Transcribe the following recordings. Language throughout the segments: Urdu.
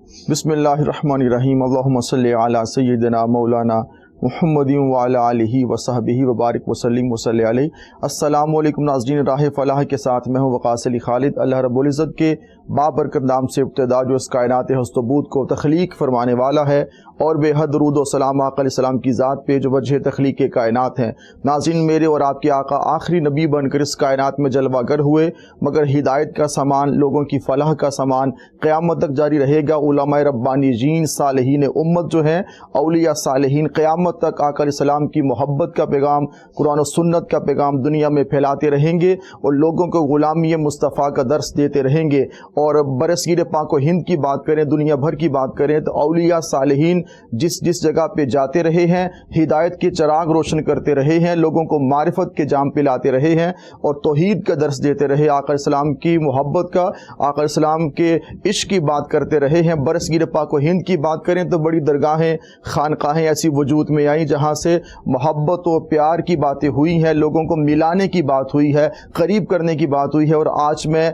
بسم اللہ الرحمن الرحیم، اللہم صلی علی سیدنا مولانا محمد وعلی آلہ وصحبہ وبارک وسلم وصلی علیہ۔ السلام علیکم ناظرین راہ فلاح کے ساتھ میں ہوں وقاص علی خالد۔ اللہ رب العزت کے بابرکت نام سے ابتدا جو اس کائنات ہست و بود کو تخلیق فرمانے والا ہے، اور بے حد درود و سلام آقا علیہ السلام کی ذات پہ جو وجہ تخلیق کے کائنات ہیں۔ ناظرین، میرے اور آپ کے آقا آخری نبی بن کر اس کائنات میں جلوہ گر ہوئے، مگر ہدایت کا سامان، لوگوں کی فلاح کا سامان قیامت تک جاری رہے گا۔ علماء ربانیین، صالحین امت جو ہیں، اولیاء صالحین، قیامت تک آقا علیہ السلام کی محبت کا پیغام، قرآن و سنت کا پیغام دنیا میں پھیلاتے رہیں گے، اور لوگوں کو غلامی مصطفیٰ کا درس دیتے رہیں گے۔ اور برصغیر پاک و ہند کی بات کریں، دنیا بھر کی بات کریں، تو اولیاء صالحین جس جس جگہ پہ جاتے رہے ہیں، ہدایت کے چراغ روشن کرتے رہے ہیں، لوگوں کو معرفت کے جام پلاتے رہے ہیں، اور توحید کا درس دیتے رہے، آقا علیہ السلام کی محبت کا، آقا علیہ السلام کے عشق کی بات کرتے رہے ہیں۔ برصغیر پاک و ہند کی بات کریں تو بڑی درگاہیں، خانقاہیں ایسی وجود میں آئیں جہاں سے محبت و پیار کی باتیں ہوئی ہیں، لوگوں کو ملانے کی بات ہوئی ہے، قریب کرنے کی بات ہوئی ہے۔ اور آج میں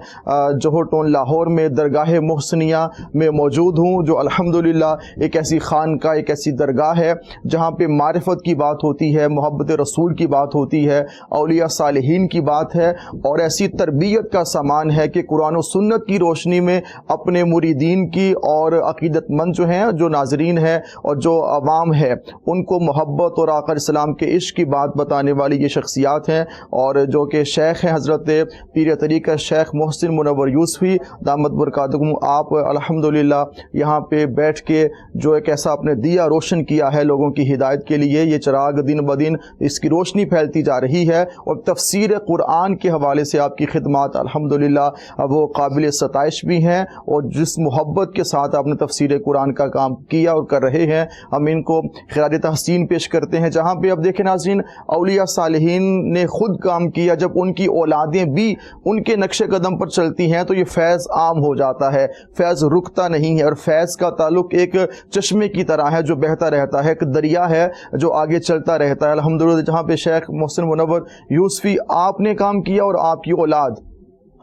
جوہر ٹون لاہور میں درگاہ محسنیہ میں موجود ہوں، جو الحمدللہ ایک ایسی خانقاہ، ایک ایسی درگاہ ہے جہاں پہ معرفت کی بات ہوتی ہے، محبت رسول کی بات ہوتی ہے، اولیاء صالحین کی بات ہے، اور ایسی تربیت کا سامان ہے کہ قرآن و سنت کی روشنی میں اپنے مریدین کی اور عقیدت مند جو ہیں، جو ناظرین ہیں اور جو عوام ہے، ان کو محبت اور آقا علیہ السلام کے عشق کی بات بتانے والی یہ شخصیات ہیں، اور جو کہ شیخ ہیں حضرت پیر طریقہ شیخ محسن منور یوسفی دامت برکاتہم۔ آپ الحمدللہ یہاں پہ بیٹھ کے جو ایک ایسا اپنے دیا روشن کیا ہے لوگوں کی ہدایت کے لیے، یہ چراغ دن بدن اس کی روشنی پھیلتی جا رہی ہے، اور تفسیر قرآن کے حوالے سے آپ کی خدمات الحمدللہ وہ قابل ستائش بھی ہیں، اور جس محبت کے ساتھ آپ نے تفسیر قرآن کا کام کیا اور کر رہے ہیں، ہم ان کو خراج تحسین پیش کرتے ہیں۔ جہاں پہ اب دیکھیں ناظرین، اولیاء صالحین نے خود کام کیا، جب ان کی اولادیں بھی ان کے نقش قدم پر چلتی ہیں تو یہ فیض عام ہو جاتا ہے، فیض رکتا نہیں ہے، اور فیض کا تعلق ایک چشمے کی طرح ہے جو بہتا رہتا ہے، ایک دریا ہے جو آگے چلتا رہتا ہے۔ الحمدللہ جہاں پہ شیخ محسن منور یوسفی آپ نے کام کیا اور آپ کی اولاد،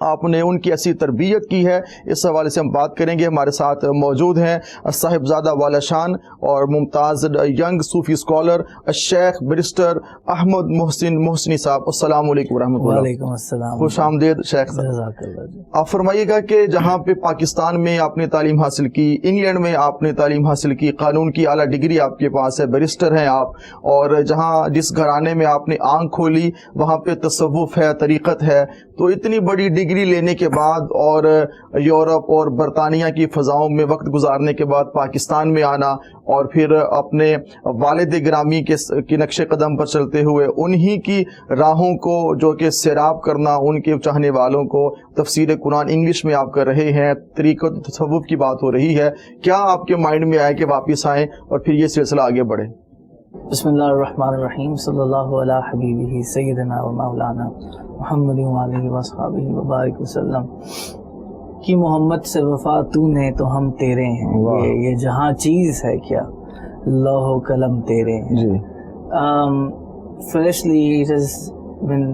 آپ نے ان کی ایسی تربیت کی ہے، اس حوالے سے ہم بات کریں گے۔ ہمارے ساتھ موجود ہیں صاحبزادہ والا شان اور ممتاز ینگ صوفی اسکالر الشیخ بیرسٹر احمد محسن محسنی صاحب۔ السلام علیکم ورحمۃ اللہ۔ وعلیکم السلام، خوش آمدید شیخ صاحب۔ جزاک اللہ جی۔ آپ فرمائیے گا کہ جہاں پہ پاکستان میں آپ نے تعلیم حاصل کی، انگلینڈ میں آپ نے تعلیم حاصل کی، قانون کی اعلیٰ ڈگری آپ کے پاس ہے، بیرسٹر ہیں آپ، اور جہاں جس گھرانے میں آپ نے آنکھ کھولی وہاں پہ تصوف ہے، طریقت ہے، تو اتنی بڑی ڈگری لینے کے بعد اور یورپ اور برطانیہ کی فضاؤں میں وقت گزارنے کے بعد پاکستان میں آنا، اور پھر اپنے والد گرامی کے نقش قدم پر چلتے ہوئے انہی کی راہوں کو جو کہ سیراب کرنا، ان کے چاہنے والوں کو تفسیر قرآن انگلش میں آپ کر رہے ہیں، طریقت تصوف کی بات ہو رہی ہے، کیا آپ کے مائنڈ میں آئے کہ واپس آئیں اور پھر یہ سلسلہ آگے بڑھے؟ بسم اللہ الرحمن الرحیم، صلی اللہ علی حبیبہ سیدنا و مولانا محمد وآلہ وصحبہ وبارک وسلم۔ کہ محمد سے وفا تو نے تو ہم تیرے ہیں، یہ جہاں چیز ہے کیا لوح و قلم تیرے ہیں جی۔ Firstly, it has been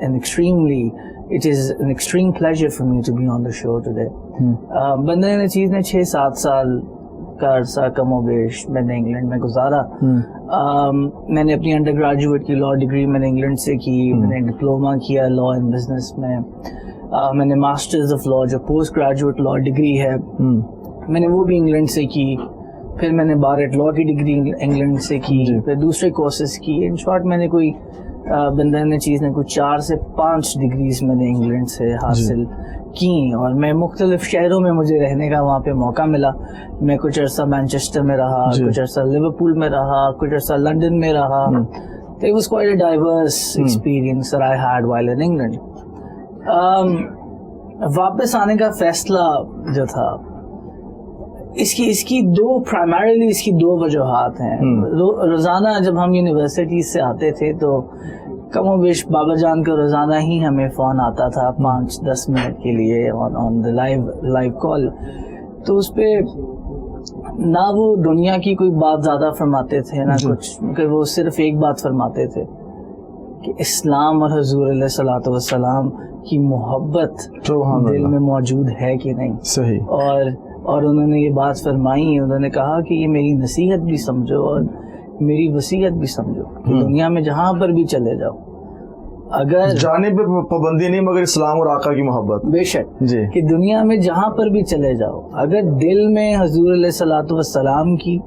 an extreme pleasure for me to be on the show today. بندہ نچیز نے 6-7 سال کا عرصہ کم و بیش میں نے انگلینڈ میں گزارا۔ میں نے اپنی انڈر گریجویٹ کی لاء ڈگری میں نے انگلینڈ سے کی، میں نے ڈپلوما کیا لاء ان بزنس میں نے ماسٹرز آف لاء جو پوسٹ گریجویٹ لاء ڈگری ہے میں نے وہ بھی انگلینڈ سے کی، پھر میں نے بارٹ لاء کی ڈگری انگلینڈ سے کی، پھر دوسرے کورسز کی۔ ان شارٹ میں نے کوئی بندہ نے چیز نے کوئی 4 سے 5 ڈگریز میں نے انگلینڈ سے حاصل کی، اور میں مختلف شہروں میں مجھے رہنے کا وہاں پہ موقع ملا۔ میں کچھ عرصہ مانچسٹر میں رہا، کچھ عرصہ لیورپول میں رہا، کچھ عرصہ لنڈن میں رہا۔ It was quite a diverse experience that I had while in England. واپس آنے کا فیصلہ جو تھا اس کی دو وجوہات ہیں۔ روزانہ جب ہم یونیورسٹی سے آتے تھے تو کم و بیش بابا جان کا روزانہ ہی ہمیں فون آتا تھا 5-10 منٹ کے لیے آن دا لائیو کال، تو اس پہ نہ وہ دنیا کی کوئی بات زیادہ فرماتے تھے نہ کچھ، کہ وہ صرف ایک بات فرماتے تھے کہ اسلام اور حضور علیہ الصلوۃ والسلام کی محبت دل میں موجود ہے کہ نہیں، صحیح، اور انہوں نے یہ بات فرمائی. انہوں نے کہا کہ یہ میری نصیحت بھی سمجھو اور میری وصیت بھی سمجھو کہ دنیا میں جہاں پر بھی چلے جاؤ, اگر جانے پہ پابندی نہیں مگر اسلام اور آقا کی محبت. بے شک جی کہ دنیا میں جہاں پر بھی چلے جاؤ, اگر دل میں حضور علیہ الصلوۃ والسلام کی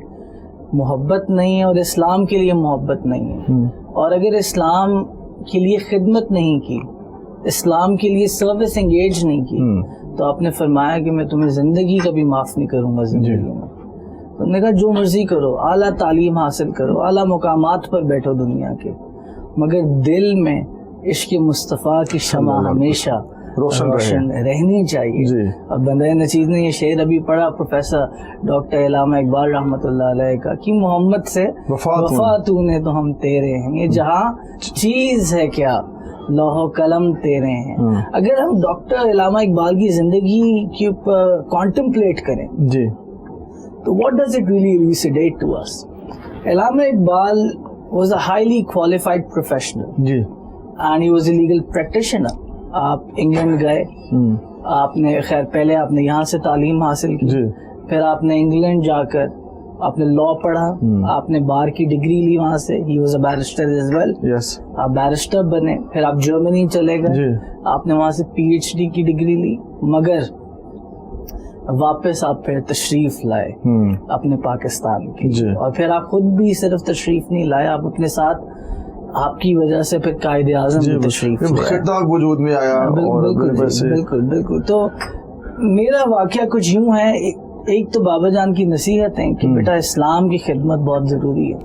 محبت نہیں ہے اور اسلام کے لیے محبت نہیں ہے, اور اگر اسلام کے لیے خدمت نہیں کی, اسلام کے لیے سروس انگیج نہیں کی, تو آپ نے فرمایا کہ میں تمہیں زندگی کا بھی معاف نہیں کروں گا زندگی میں. تم نے کہا جو مرضی کرو, اعلیٰ تعلیم حاصل کرو, اعلیٰ مقامات پر بیٹھو دنیا کے, مگر دل میں عشق مصطفیٰ کی شمع ہمیشہ روشن رہنی چاہیے. اب بندہ نچیز نے یہ شعر ابھی پڑھا پروفیسر ڈاکٹر علامہ اقبال رحمۃ اللہ علیہ کا کہ محمد سے وفا تو نے تو ہم تیرے ہیں, یہ جہاں چیز ہے کیا لوح و قلم تیرے ہیں. اگر ہم ڈاکٹر علامہ اقبال کی زندگی کے اوپر کانٹمپلیٹ کریں جی تو what does it really elucidate to us? Allama Iqbal was a highly qualified professional جی and he was a legal practitioner. آپ انگلینڈ گئے, آپ نے خیر پہلے آپ نے یہاں سے تعلیم حاصل کی, پھر آپ نے انگلینڈ جا کر آپ نے لا پڑھا, آپ نے بار کی ڈگری لی وہاں سے, he was a barrister as well, آپ بیرسٹر بنے, پھر آپ جرمنی چلے گئے, آپ نے وہاں سے پی ایچ ڈی کی ڈگری لی, مگر واپس آپ پھر تشریف لائے اپنے پاکستان کی, اور پھر آپ خود بھی صرف تشریف نہیں لائے, آپ اپنے ساتھ آپ کی وجہ سے پھر قائد اعظم تشریف خطاب وجود میں آیا. بالکل. تو میرا واقعہ کچھ یوں ہے, ایک تو بابا جان کی نصیحت ہے کہ بیٹا اسلام کی خدمت بہت ضروری ہے,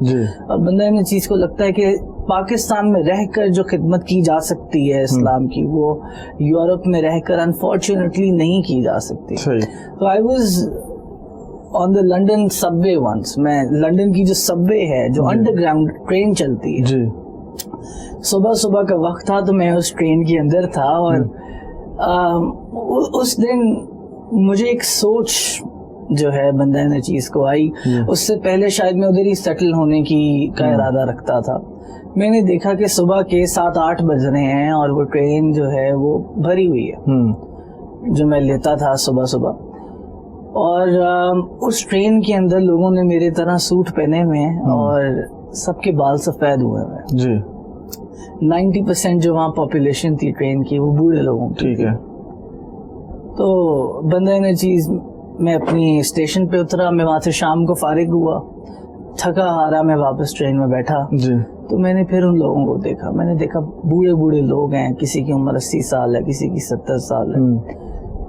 اور بندہ نے چیز کو لگتا ہے کہ پاکستان میں رہ کر جو خدمت کی جا سکتی ہے اسلام کی, وہ یورپ میں رہ کر انفارچونیٹلی نہیں کی جا سکتی. تو I was on the London subway once, میں لنڈن کی جو سب وے ہے, جو انڈر گراؤنڈ ٹرین چلتی ہے, صبح کا وقت تھا تو میں اس ٹرین کے اندر تھا, اور اس دن مجھے ایک سوچ جو ہے بندہ نے چیز کو آئی. اس سے پہلے شاید میں ادھر ہی سیٹل ہونے کی کا ارادہ رکھتا تھا. میں نے دیکھا کہ صبح کے 7-8 بج رہے ہیں اور وہ ٹرین جو ہے وہ بھری ہوئی ہے جو میں لیتا تھا صبح, اور اس ٹرین کے اندر لوگوں نے میرے طرح سوٹ پہنے ہوئے ہیں اور سب کے بال سفید ہوئے ہیں. 90% جو وہاں پاپولیشن تھی ٹرین کی وہ بوڑھے لوگوں کی. ٹھیک ہے. تو بندہ نے چیز, میں اپنی اسٹیشن پہ اترا, میں وہاں سے شام کو فارغ ہوا, تھکا ہارا میں واپس ٹرین میں بیٹھا. تو میں نے پھر ان لوگوں کو دیکھا, میں نے دیکھا بوڑھے لوگ ہیں, کسی کی عمر 80 سال ہے, کسی کی 70 سال ہے,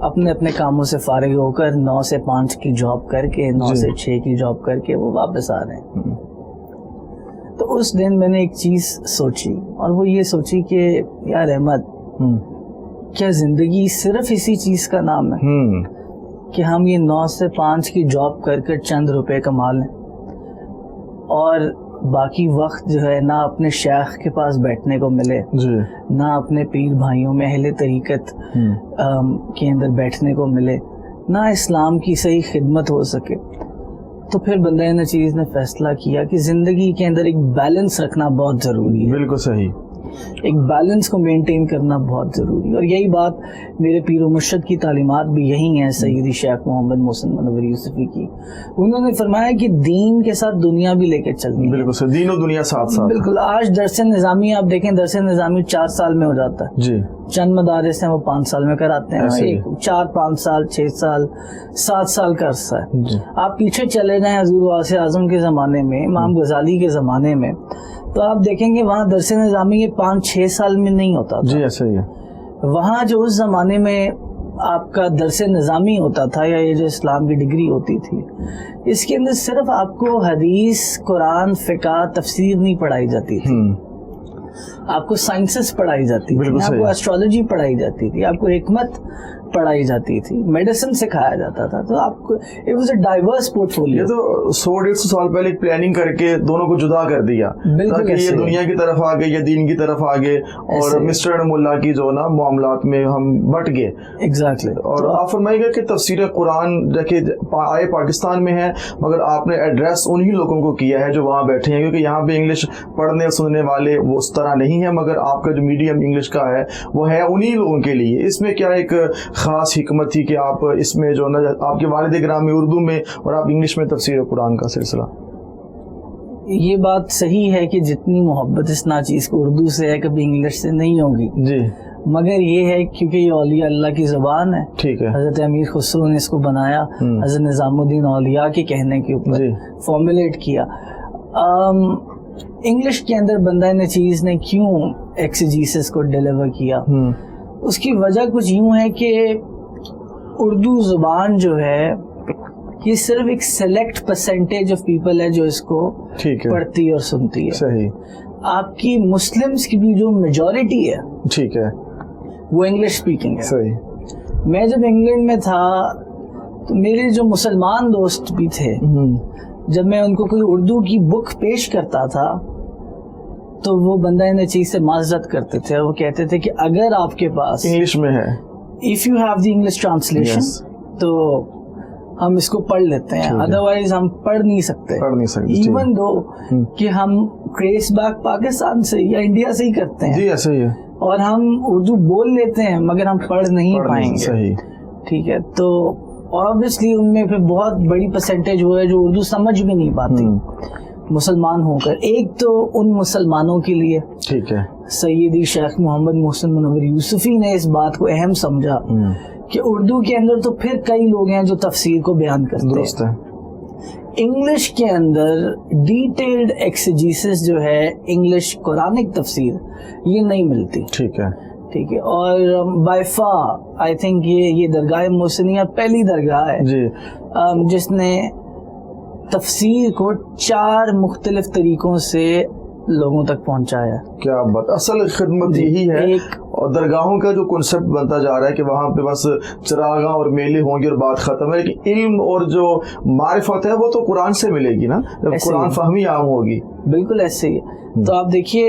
اپنے اپنے کاموں سے فارغ ہو کر 9 سے 5 کی جاب کر کے, 9 سے 6 کی جاب کر کے وہ واپس آ رہے ہیں. تو اس دن میں نے ایک چیز سوچی, اور وہ یہ سوچی کہ یار احمد, کیا زندگی صرف اسی چیز کا نام ہے کہ ہم یہ 9 سے 5 کی جاب کر کر چند روپے کما لیں, اور باقی وقت جو ہے نہ اپنے شیخ کے پاس بیٹھنے کو ملے, نہ اپنے پیر بھائیوں میں اہل طریقت کے اندر بیٹھنے کو ملے, نہ اسلام کی صحیح خدمت ہو سکے. تو پھر بندہ نچیز نے فیصلہ کیا کہ زندگی کے اندر ایک بیلنس رکھنا بہت ضروری ہے. بالکل صحیح. ایک بیلنس کو مینٹین کرنا بہت ضروری ہے, اور یہی بات میرے پیر و مرشد کی تعلیمات بھی یہی ہیں, سیدی شیخ محمد محسن منور یوسفی کی. انہوں نے فرمایا کہ دین کے ساتھ دنیا بھی لے کے چلنی ہے. بالکل, دین و دنیا ساتھ ساتھ. بالکل. آج درس نظامی آپ دیکھیں, درس نظامی 4 سال میں ہو جاتا ہے. جی. چند مدارس ہیں وہ 5 سال میں کراتے ہیں, 4-5 سال 6 سال 7 سال کا عرصہ ہے. آپ پیچھے چلے جائیں حضور غوث اعظم کے زمانے میں, امام غزالی کے زمانے میں, تو آپ دیکھیں گے وہاں درس نظامی 5-6 سال میں نہیں ہوتا تھا. جی ایسا ہی ہے. وہاں جو اس زمانے میں آپ کا درس نظامی ہوتا تھا, یا یہ جو اسلام کی ڈگری ہوتی تھی, اس کے اندر صرف آپ کو حدیث, قرآن, فقہ, تفسیر نہیں پڑھائی جاتی تھی, آپ کو سائنسز پڑھائی جاتی تھی, آپ کو ایسٹرالوجی پڑھائی جاتی تھی, آپ کو حکمت پڑھائی جاتی تھی, میڈیسن سکھایا جاتا تھا. تو آپ کو it was a diverse portfolio. یہ تو 100-150 سال پہلے ایک پلاننگ کر کے دونوں کو جدا کر دیا, تاکہ یہ دنیا کی طرف آگے یا دین کی طرف آگے, اور مسٹر اینڈ ملا کی جو نا معاملات میں ہم بٹ گئے. ایگزیکٹلی. اور آپ فرمائیے گا کہ تفسیر قرآن دیکھیں آئے پاکستان میں ہے, مگر آپ نے ایڈریس انہی لوگوں کو کیا ہے جو وہاں بیٹھے ہیں, کیونکہ یہاں پہ انگلش پڑھنے سننے والے وہ اس طرح نہیں ہے, مگر آپ کا جو میڈیم انگلش کا ہے وہ ہے انہی لوگوں کے لیے. اس میں کیا ایک خاص حکمت تھی کہ آپ اس میں جو نا آپ کے والد گرامی اردو میں اور آپ انگلش میں تفسیر قرآن کا سلسلہ؟ یہ بات صحیح ہے کہ جتنی محبت اس ناچیز کو اردو سے ہے کبھی انگلش سے نہیں ہوگی جی، مگر یہ ہے کیونکہ یہ اولیاء اللہ کی زبان ہے. ٹھیک ہے. حضرت امیر خسرو نے اس کو بنایا حضرت نظام الدین اولیاء کے کہنے کے اوپر فارمولیٹ کیا. انگلش کے اندر بندہ نچیز نے کیوں ایکسیجیسس کو ڈیلیور کیا؟ اس کی وجہ کچھ یوں ہے کہ اردو زبان جو ہے یہ صرف ایک سلیکٹ پرسنٹیج آف پیپل ہے جو اس کو پڑھتی اور سنتی ہے. صحیح. آپ کی مسلمس کی بھی جو میجورٹی ہے ٹھیک ہے وہ انگلش اسپیکنگ ہے. صحیح. میں جب انگلینڈ میں تھا تو میرے جو مسلمان دوست بھی تھے، جب میں ان کو کوئی اردو کی بک پیش کرتا تھا تو وہ بندہ ان چیز سے معذرت کرتے تھے. وہ کہتے تھے کہ اگر آپ کے پاس انگلش میں ہے، if you have the English translation تو ہم اس کو پڑھ لیتے ہیں، ادروائز ہم پڑھ نہیں سکتے. ایون دو کہ ہم ٹریس بیک پاکستان سے یا انڈیا سے ہی کرتے ہیں. جی ایسا ہی ہے. اور ہم اردو بول لیتے ہیں مگر ہم پڑھ نہیں پائیں گے. صحیح. ٹھیک ہے. تو obviously ان میں پھر بہت بڑی پرسنٹیج وہ ہے جو اردو سمجھ بھی نہیں پاتی مسلمان ہو کر. ایک تو ان مسلمانوں کے لیے ٹھیک ہے سیدی شیخ محمد محسن منور یوسفی نے اس بات کو اہم سمجھا کہ اردو کے اندر تو پھر کئی لوگ ہیں جو تفسیر کو بیان کرتے ہیں. انگلش کے اندر ڈیٹیلڈ ایکسیجیسس جو ہے انگلش قرآنک تفسیر یہ نہیں ملتی. ٹھیک ہے. ٹھیک ہے. اور بائی فا آئی تھنک یہ درگاہ محسنیہ پہلی درگاہ ہے جی جس نے تفسیر کو 4 مختلف طریقوں سے لوگوں تک پہنچایا. کیا بات. اصل خدمت یہی ہے. اور درگاہوں کا جو کنسپٹ بنتا جا رہا ہے کہ وہاں پہ بس چراغاں اور میلے ہوں گے اور بات ختم ہے، لیکن علم اور جو معرفت ہے وہ تو قرآن سے ملے گی نا جب قرآن فہمی عام ہوگی. بالکل ایسے ہی ہے. تو آپ دیکھیے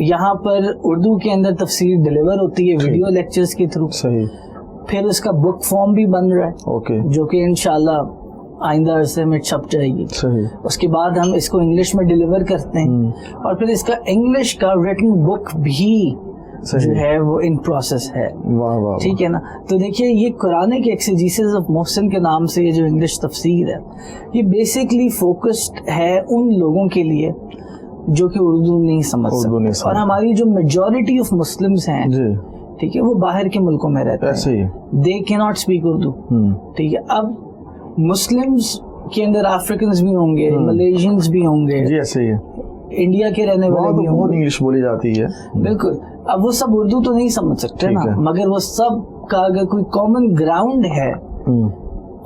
یہاں پر اردو کے اندر تفسیر ڈیلیور ہوتی ہے ویڈیو لیکچرز کے تھرو. صحیح. پھر اس کا بک فارم بھی بن رہا ہے اوکے جو کہ انشاءاللہ آئندہ عرصے میں چھپ جائے گی. صحیح. اس کے بعد ہم اس کو انگلش میں ڈیلیور کرتے ہیں اور پھر اس کا انگلش کا ریٹن بک بھی جو ہے وہ ان پروسیس ہے. ٹھیک ہے نا. تو دیکھیے یہ قرآن کے ایکسیجیسس آف محسن کے نام سے یہ جو انگلش تفسیر ہے یہ بیسکلی فوکسڈ ہے ان لوگوں کے لیے جو کہ اردو نہیں سمجھ سکتے. اور ہماری جو میجورٹی آف مسلمس ہیں ٹھیک ہے وہ باہر کے ملکوں میں رہتے ہیں. دے کی ناٹ اسپیک اردو. ٹھیک ہے. اب مسلمس کے اندر افریکنز بھی ہوں گے، ملیشینز بھی ہوں گے، انڈیا کے رہنے والے بھی ہوں گے. انگلش بولی جاتی ہے بالکل. اب وہ سب اردو تو نہیں سمجھ سکتے نا، مگر وہ سب کا اگر کوئی کامن گراؤنڈ ہے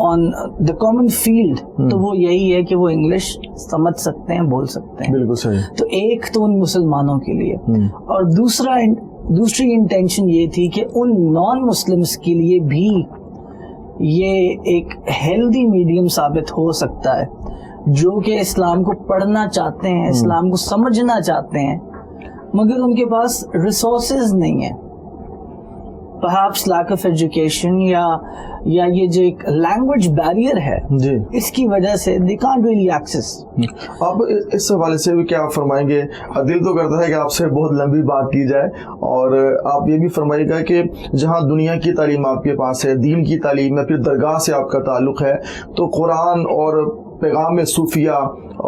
آن دا کامن فیلڈ تو وہ یہی ہے کہ وہ انگلش سمجھ سکتے ہیں، بول سکتے ہیں. بالکل صحیح. تو ایک تو ان مسلمانوں کے لیے، اور دوسری انٹینشن یہ تھی کہ ان نان مسلمس کے لیے بھی یہ ایک ہیلدی میڈیم ثابت ہو سکتا ہے جو کہ اسلام کو پڑھنا چاہتے ہیں، اسلام کو سمجھنا چاہتے ہیں مگر ان کے پاس ریسورسز نہیں ہیں. perhaps lack of education یا یہ جو ایک لینگویج بیریئر ہے اس کی وجہ سے they can't really access. آپ اس حوالے سے بھی کیا فرمائیں گے؟ دل تو کرتا ہے کہ آپ سے بہت لمبی بات کی جائے، اور آپ یہ بھی فرمائیے گا کہ جہاں دنیا کی تعلیم آپ کے پاس ہے، دین کی تعلیم ہے، پھر درگاہ سے آپ کا تعلق ہے، تو قرآن اور پیغام صوفیہ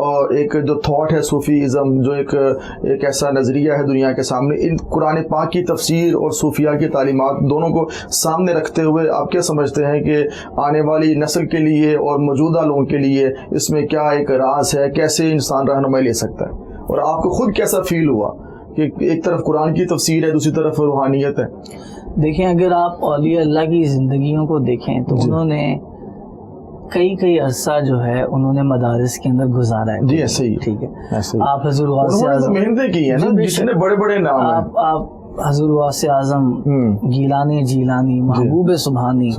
اور ایک جو تھاٹ ہے صوفیزم، جو ایک ایسا نظریہ ہے دنیا کے سامنے، ان قرآن پاک کی تفسیر اور صوفیہ کی تعلیمات دونوں کو سامنے رکھتے ہوئے آپ کیا سمجھتے ہیں کہ آنے والی نسل کے لیے اور موجودہ لوگوں کے لیے اس میں کیا ایک راز ہے، کیسے انسان رہنمائی لے سکتا ہے، اور آپ کو خود کیسا فیل ہوا کہ ایک طرف قرآن کی تفسیر ہے، دوسری طرف روحانیت ہے؟ دیکھیں اگر آپ اولیاء اللہ کی زندگیوں کو دیکھیں تو انہوں نے کئی عرصہ جو ہے انہوں نے مدارس کے اندر گزارا ہے. جی ایسے ہی. ٹھیک ہے. آپ حضور غوث اعظم محنتیں کی ہیں نا، جتنے بڑے بڑے نام ہیں، آپ حضور غوث اعظم، گیلانی، محبوب سبحانی،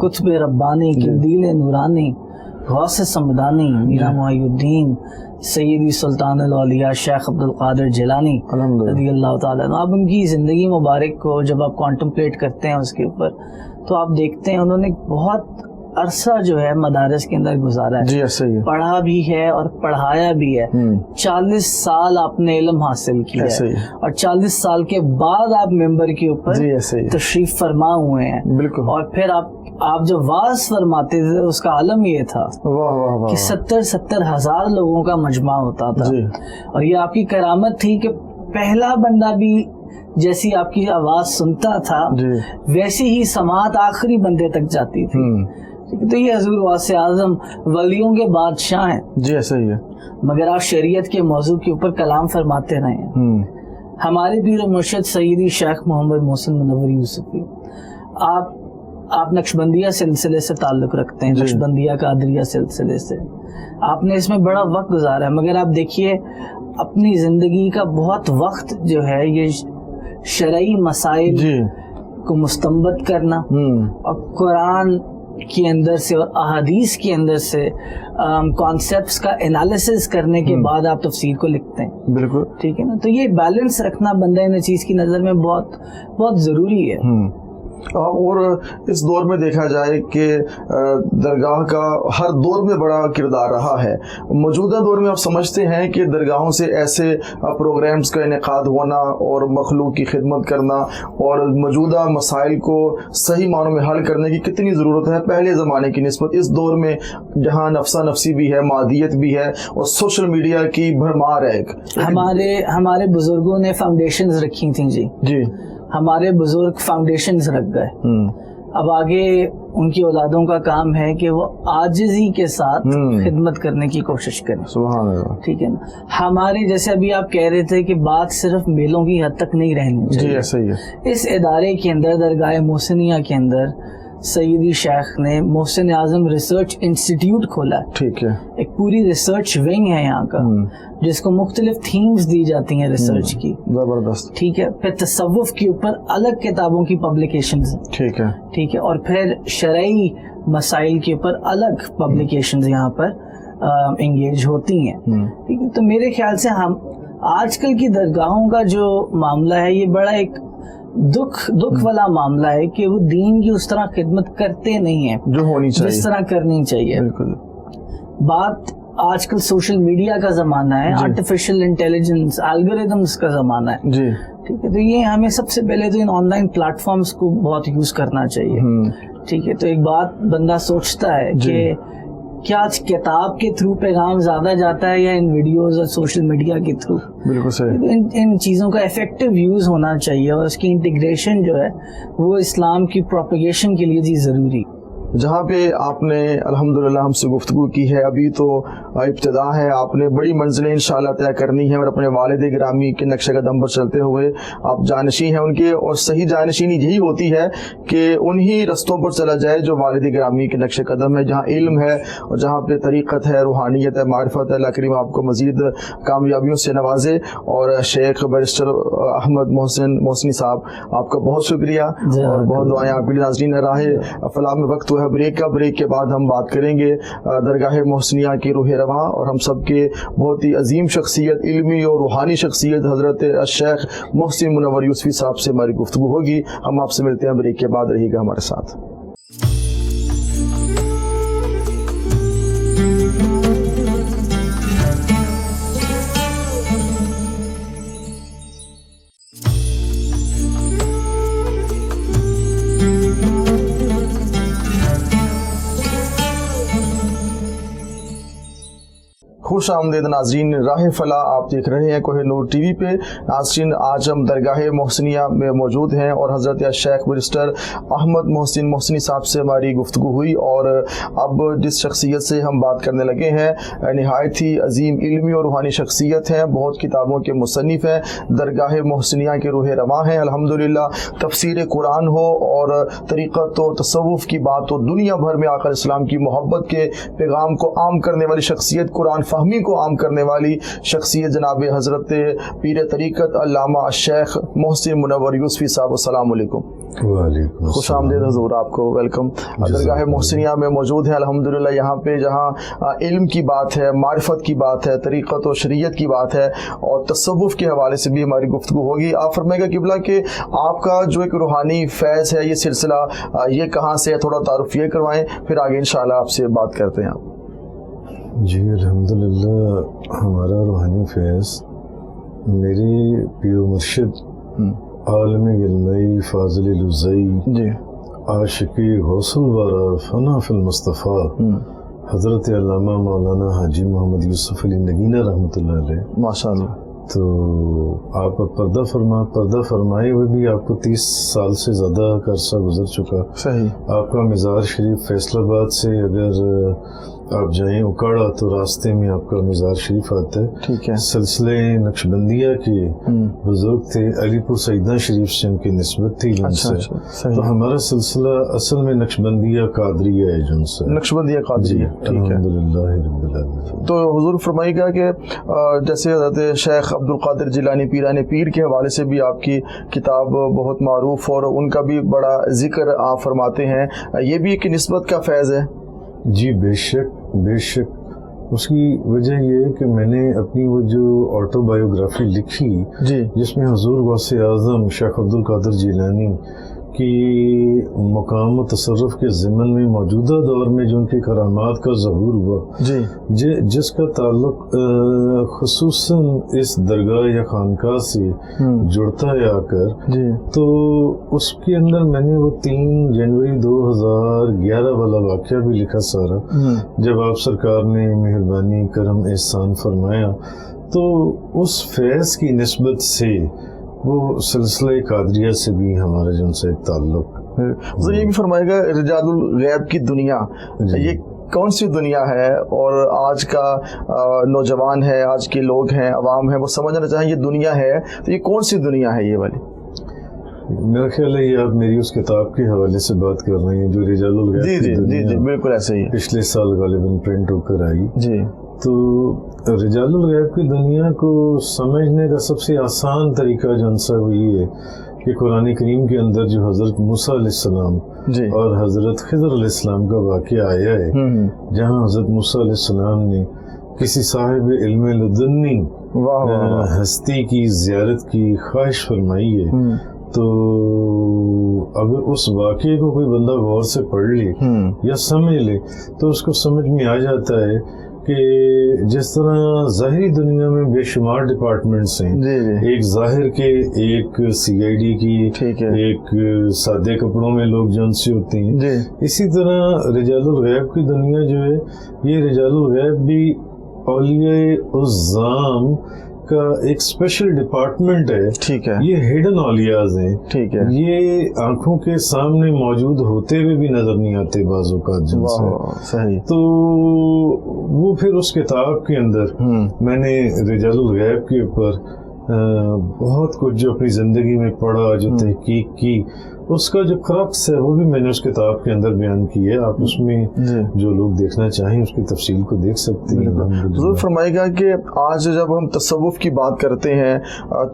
قطب ربانی، قندیل نورانی، غوث سمدانی، میرا محی الدین، سیدی سلطان الاولیاء شیخ عبد القادر جیلانی رضی اللہ تعالیٰ عنہ. آپ ان کی زندگی مبارک کو جب آپ کانٹمپلیٹ کرتے ہیں اس کے اوپر تو آپ دیکھتے ہیں انہوں نے بہت عرصہ جو ہے مدارس کے اندر گزارا ہے, جی صحیح ہے, پڑھا بھی ہے اور پڑھایا بھی ہے, 40 سال آپ نے علم حاصل کیا ہے, اور 40 سال کے بعد آپ ممبر کے اوپر تشریف فرما ہوئے ہیں. بالکل. اور پھر آپ جو واعظ فرماتے تھے اس کا عالم یہ تھا کہ 70 ہزار لوگوں کا مجمع ہوتا تھا, اور یہ آپ کی کرامت تھی کہ پہلا بندہ بھی جیسی آپ کی آواز سنتا تھا ویسی ہی سماعت آخری بندے تک جاتی تھی. تو یہ حضور غوث اعظم ولیوں کے بادشاہ ہیں. جی صحیح ہے. مگر آپ شریعت کے موضوع کے اوپر کلام فرماتے رہے ہیں. ہمارے پیر و مرشد سیدی شیخ محمد محسن منور یوسفی, آپ نقشبندیہ سلسلے سے تعلق رکھتے ہیں, نقشبندیہ قادریہ سلسلے سے. آپ نے اس میں بڑا وقت گزارا ہے, مگر آپ دیکھیے اپنی زندگی کا بہت وقت جو ہے یہ شرعی مسائل کو مستنبط کرنا اور قرآن کے اندر سے اور احادیث کے اندر سے کانسیپٹس کا انالیسس کرنے کے بعد آپ تفسیر کو لکھتے ہیں. بالکل ٹھیک ہے نا. تو یہ بیلنس رکھنا بندہ ان چیز کی نظر میں بہت بہت ضروری ہے. اور اس دور میں دیکھا جائے کہ درگاہ کا ہر دور میں بڑا کردار رہا ہے. موجودہ دور میں آپ سمجھتے ہیں کہ درگاہوں سے ایسے پروگرامز کا انعقاد ہونا اور مخلوق کی خدمت کرنا اور موجودہ مسائل کو صحیح معنوں میں حل کرنے کی کتنی ضرورت ہے پہلے زمانے کی نسبت, اس دور میں جہاں نفسا نفسی بھی ہے, مادیت بھی ہے اور سوشل میڈیا کی بھرمار ہے. ہمارے بزرگوں نے فاؤنڈیشنز رکھی تھیں. جی ہمارے بزرگ فاؤنڈیشنز رکھ گئے. اب آگے ان کی اولادوں کا کام ہے کہ وہ عاجزی کے ساتھ خدمت کرنے کی کوشش کریں. سبحان اللہ. ٹھیک ہے نا. ہمارے جیسے ابھی آپ کہہ رہے تھے کہ بات صرف میلوں کی حد تک نہیں رہنی چاہیے. جی صحیح ہے. اس ادارے کے اندر درگاہ محسنیہ کے اندر سیدی شیخ نے محسن اعظم ریسرچ انسٹیٹیوٹ کھولا ہے. ٹھیک ہے. ایک پوری ریسرچ ونگ ہے یہاں کا جس کو مختلف تھیمز دی جاتی ہیں ریسرچ کی. زبردست. ٹھیک ہے. پھر تصوف کے اوپر الگ کتابوں کی پبلیکیشنز. ٹھیک ہے. ٹھیک ہے. اور پھر شرعی مسائل کے اوپر الگ پبلیکیشنز یہاں پر انگیج ہوتی ہیں. ٹھیک ہے. تو میرے خیال سے ہم آج کل کی درگاہوں کا جو معاملہ ہے یہ بڑا ایک دکھ والا معاملہ ہے کہ وہ دین کی اس طرح خدمت کرتے نہیں ہیں جو ہونی چاہیے, جس طرح کرنی چاہیے. بالکل. بات آج کل سوشل میڈیا کا زمانہ ہے, آرٹیفیشل انٹیلیجنس الگوریدمس کا زمانہ ہے. جی ٹھیک ہے. تو یہ ہمیں سب سے پہلے تو ان آن لائن پلیٹ فارمز کو بہت یوز کرنا چاہیے. ٹھیک ہے. تو ایک بات بندہ سوچتا ہے کہ کیا کتاب کے تھرو پیغام زیادہ جاتا ہے یا ان ویڈیوز اور سوشل میڈیا کے تھرو. بالکل صحیح. ان چیزوں کا افیکٹو یوز ہونا چاہیے اور اس کی انٹیگریشن جو ہے وہ اسلام کی پروپیگیشن کے لیے ضروری. جہاں پہ آپ نے الحمدللہ ہم سے گفتگو کی ہے, ابھی تو ابتدا ہے, آپ نے بڑی منزلیں انشاءاللہ طے کرنی ہیں اور اپنے والد گرامی کے نقش قدم پر چلتے ہوئے آپ جانشین ہیں ان کے, اور صحیح جانشینی یہی ہوتی ہے کہ انہی رستوں پر چلا جائے جو والد گرامی کے نقش قدم ہے, جہاں علم ہے اور جہاں پہ طریقت ہے, روحانیت ہے, معرفت ہے. اللہ کریم آپ کو مزید کامیابیوں سے نوازے. اور شیخ بیرسٹر احمد محسنی صاحب آپ کا بہت شکریہ اور بہت دعائیں آپ کے لیے. ناظرین راہ فلاح میں وقت بریک کے بعد ہم بات کریں گے درگاہ محسنیہ کی روح رواں اور ہم سب کے بہت ہی عظیم شخصیت, علمی اور روحانی شخصیت حضرت الشیخ محسن منور یوسفی صاحب سے ہماری گفتگو ہوگی. ہم آپ سے ملتے ہیں بریک کے بعد, رہیے گا ہمارے ساتھ. خوش آمدید ناظرین راہ فلاح آپ دیکھ رہے ہیں کوہ نور ٹی وی پہ. ناظرین آج ہم درگاہ محسنیہ میں موجود ہیں اور حضرت شیخ بیرسٹر احمد محسن محسنی صاحب سے ہماری گفتگو ہوئی, اور اب جس شخصیت سے ہم بات کرنے لگے ہیں نہایت ہی عظیم علمی اور روحانی شخصیت ہیں, بہت کتابوں کے مصنف ہیں, درگاہ محسنیہ کے روح رواں ہیں. الحمدللہ تفسیر قرآن ہو اور طریقت و تصوف کی بات ہو, دنیا بھر میں آقا اسلام کی محبت کے پیغام کو عام کرنے والی شخصیت, قرآن فہمی کو عام کرنے والی شخصیت جناب حضرت پیر طریقت علامہ الشیخ محسن منور یوسفی صاحب. السلام علیکم. وعلیکم خوش آمدید حضور، آپ کو ویلکم. درگاہ محسنیہ میں موجود ہیں الحمدللہ. یہاں پہ جہاں علم کی بات ہے، معرفت کی بات ہے، طریقت و شریعت کی بات ہے اور تصوف کے حوالے سے بھی ہماری گفتگو ہوگی. آپ فرمائے گا قبلہ کہ آپ کا جو ایک روحانی فیض ہے، یہ سلسلہ یہ کہاں سے ہے، تھوڑا تعارف یہ کروائیں، پھر آگے انشاءاللہ آپ سے بات کرتے ہیں. جی الحمدللہ، ہمارا روحانی فیض میرے پیر و مرشد عالم علمی فاضل لزئی جی عاشقی غوث الورا فنا فی المصطفیٰ حضرت علامہ مولانا حاجی محمد یوسف علی نگینہ رحمۃ اللہ علیہ. ماشاء اللہ. تو آپ پردہ فرمائے ہوئے بھی آپ کو 30 سال سے زیادہ کا عرصہ گزر چکا. صحیح. آپ کا مزار شریف فیصل آباد سے اگر آپ جائیں اکاڑا تو راستے میں آپ کا مزار شریف آتا ہے. ٹھیک ہے. سلسلے نقشبندیہ کے بزرگ تھے، علی پور سیدنا شریف سے ان کی نسبت تھی جن سے. تو ہمارا سلسلہ اصل میں نقشبندیہ قادریہ ہے جن سے. نقشبندیہ قادریہ. الحمدللہ رب العالمین. تو حضور فرمائے گا کہ جیسے حضرت شیخ عبد القادر جیلانی پیران پیر کے حوالے سے بھی آپ کی کتاب بہت معروف اور ان کا بھی بڑا ذکر آپ فرماتے ہیں، یہ بھی ایک نسبت کا فیض ہے. جی بے شک. اس کی وجہ یہ ہے کہ میں نے اپنی وہ جو آٹو بایوگرافی لکھی جی، جس میں حضور غوث اعظم شیخ عبد القادر جیلانی کی مقام و تصرف کے ضمن میں موجودہ دور میں جو ان کی کرامات کا ظہور ہوا جی، جس کا تعلق خصوصاً اس درگاہ یا خانقاہ سے جڑتا ہے آ کر جی، تو اس کے اندر میں نے وہ 3 جنوری 2011 والا واقعہ بھی لکھا سارا، جب آپ سرکار نے مہربانی کرم احسان فرمایا تو اس فیض کی نسبت سے وہ سلسلہ قادریہ سے بھی ہمارا جن سے ایک تعلق. یہ بھی فرمائے گا رجال الغیب کی دنیا یہ کون سی دنیا ہے، اور آج کا نوجوان ہے، آج کے لوگ ہیں، عوام ہیں، وہ سمجھنا چاہیں یہ دنیا ہے تو یہ کون سی دنیا ہے یہ والی؟ میرا خیال ہے یہ آپ میری اس کتاب کے حوالے سے بات کر رہے ہیں جو رجال الغیب کی دنیا. جی بالکل ایسے ہی پچھلے سال غالباً پرنٹ ہو کر آئی. جی. تو رجال الغیب کی دنیا کو سمجھنے کا سب سے آسان طریقہ جو سا وہ یہ ہے کہ قرآن کریم کے اندر جو حضرت موسیٰ علیہ السلام جی اور حضرت خضر علیہ السلام کا واقعہ آیا ہے، جہاں حضرت موسیٰ علیہ السلام نے کسی صاحب علم لدنی ہستی کی زیارت کی خواہش فرمائی ہے. تو اگر اس واقعے کو کوئی بندہ غور سے پڑھ لے یا سمجھ لے تو اس کو سمجھ میں آ جاتا ہے کہ جس طرح ظاہری دنیا میں بے شمار ڈپارٹمنٹس ہیں، ایک ظاہر کے، ایک CID کی، ایک سادے کپڑوں میں لوگ جن سے ہوتے ہیں، اسی طرح رجال الغیب کی دنیا جو ہے یہ رجال الغیب بھی اولیاء الظام کا ایک اسپیشل ڈپارٹمنٹ ہے. ٹھیک ہے. یہ ہڈن اولیاز ہیں. ٹھیک ہے. یہ آنکھوں کے سامنے موجود ہوتے ہوئے بھی نظر نہیں آتے بعض اوقات جن سے. صحیح. تو وہ پھر اس کتاب کے اندر میں نے رجال الغیب کے اوپر بہت کچھ جو اپنی زندگی میں پڑھا، جو تحقیق کی، اس کا جو کرکس ہے وہ بھی میں نے اس کتاب کے اندر بیان کی ہے. آپ اس میں جو لوگ دیکھنا چاہیں اس کی تفصیل کو دیکھ سکتے ہیں. ضرور فرمائے گا کہ آج جب ہم تصوف کی بات کرتے ہیں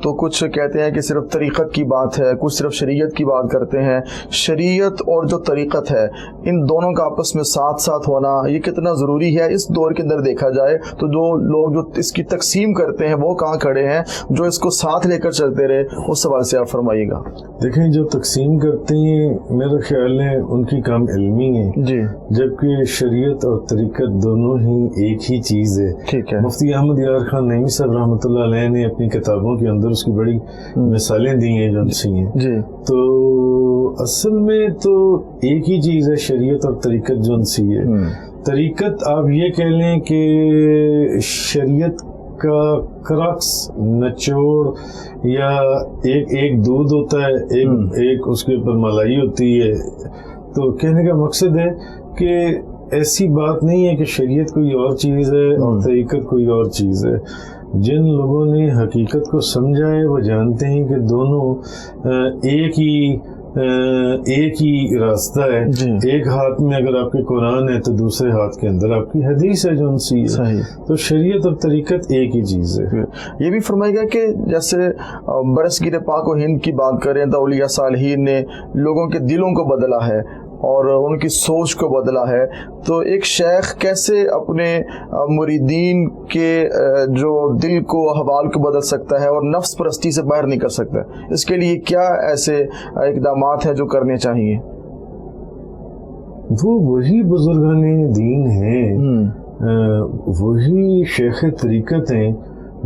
تو کچھ کہتے ہیں کہ صرف طریقت کی بات ہے، کچھ صرف شریعت کی بات کرتے ہیں. شریعت اور جو طریقت ہے ان دونوں کا آپس میں ساتھ ساتھ ہونا یہ کتنا ضروری ہے اس دور کے اندر دیکھا جائے تو جو لوگ جو اس کی تقسیم کرتے ہیں وہ کہاں کھڑے ہیں، جو اس کو ساتھ لے کر چلتے رہے، اس سوال سے آپ فرمائیے گا. دیکھیں جو تقسیم کرتے ہیں میرا خیال ہے ان کی کام علمی ہے جی، جبکہ شریعت اور طریقت دونوں ہی ایک ہی چیز ہے. ٹھیک ہے. مفتی احمد یار خان نعیمی صاحب رحمۃ اللہ علیہ نے اپنی کتابوں کے اندر اس کی بڑی مثالیں دی ہیں جو سی ہیں. جی. تو اصل میں تو ایک ہی چیز ہے شریعت اور طریقت جو سی ہے. طریقت آپ یہ کہہ لیں کہ شریعت کا کرکس نچوڑ یا ایک دودھ ہوتا ہے، ایک اس کے اوپر ملائی ہوتی ہے. تو کہنے کا مقصد ہے کہ ایسی بات نہیں ہے کہ شریعت کوئی اور چیز ہے اور طریقت کوئی اور چیز ہے. جن لوگوں نے حقیقت کو سمجھا ہے وہ جانتے ہیں کہ دونوں ایک ہی ایک ہی راستہ ہے. ایک ہاتھ میں اگر آپ کے قرآن ہے تو دوسرے ہاتھ کے اندر آپ کی حدیث ہے جو سی ہے. تو شریعت اور طریقت ایک ہی چیز ہے. یہ بھی فرمائے گا کہ جیسے برصغیر پاک و ہند کی بات کریں تو اولیاء صالحین نے لوگوں کے دلوں کو بدلا ہے اور ان کی سوچ کو بدلا ہے. تو ایک شیخ کیسے اپنے مریدین کے جو دل کو احوال کو بدل سکتا ہے اور نفس پرستی سے باہر نکل سکتا ہے؟ اس کے لیے کیا ایسے اقدامات ہیں جو کرنے چاہیے؟ وہ وہی بزرگان دین ہیں، وہی شیخ طریقت ہیں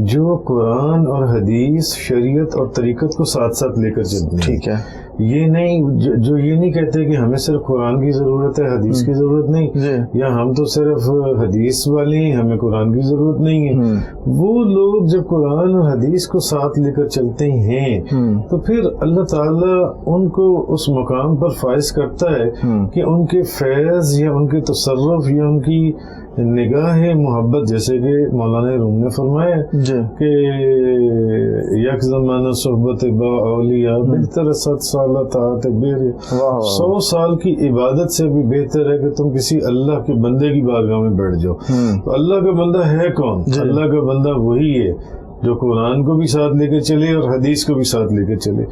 جو قرآن اور حدیث، شریعت اور طریقت کو ساتھ ساتھ لے کر چلتے ہیں. ٹھیک ہے. یہ نہیں جو یہ نہیں کہتے کہ ہمیں صرف قرآن کی ضرورت ہے، حدیث کی ضرورت نہیں، یا ہم تو صرف حدیث والے ہیں، ہمیں قرآن کی ضرورت نہیں ہے. وہ لوگ جب قرآن اور حدیث کو ساتھ لے کر چلتے ہیں تو پھر اللہ تعالیٰ ان کو اس مقام پر فائز کرتا ہے کہ ان کے فیض یا ان کے تصرف یا ان کی نگاہ محبت، جیسے کہ مولانا روم نے فرمایا کہ یک زمانہ صحبت با اولیاء بہتر 7 سال طاعت بیر. 100 سال کی عبادت سے بھی بہتر ہے کہ تم کسی اللہ کے بندے کی بارگاہ میں بیٹھ جاؤ. تو اللہ کا بندہ ہے کون؟ اللہ کا بندہ وہی ہے جو قرآن کو بھی ساتھ لے کے چلے اور حدیث کو بھی ساتھ لے کے چلے،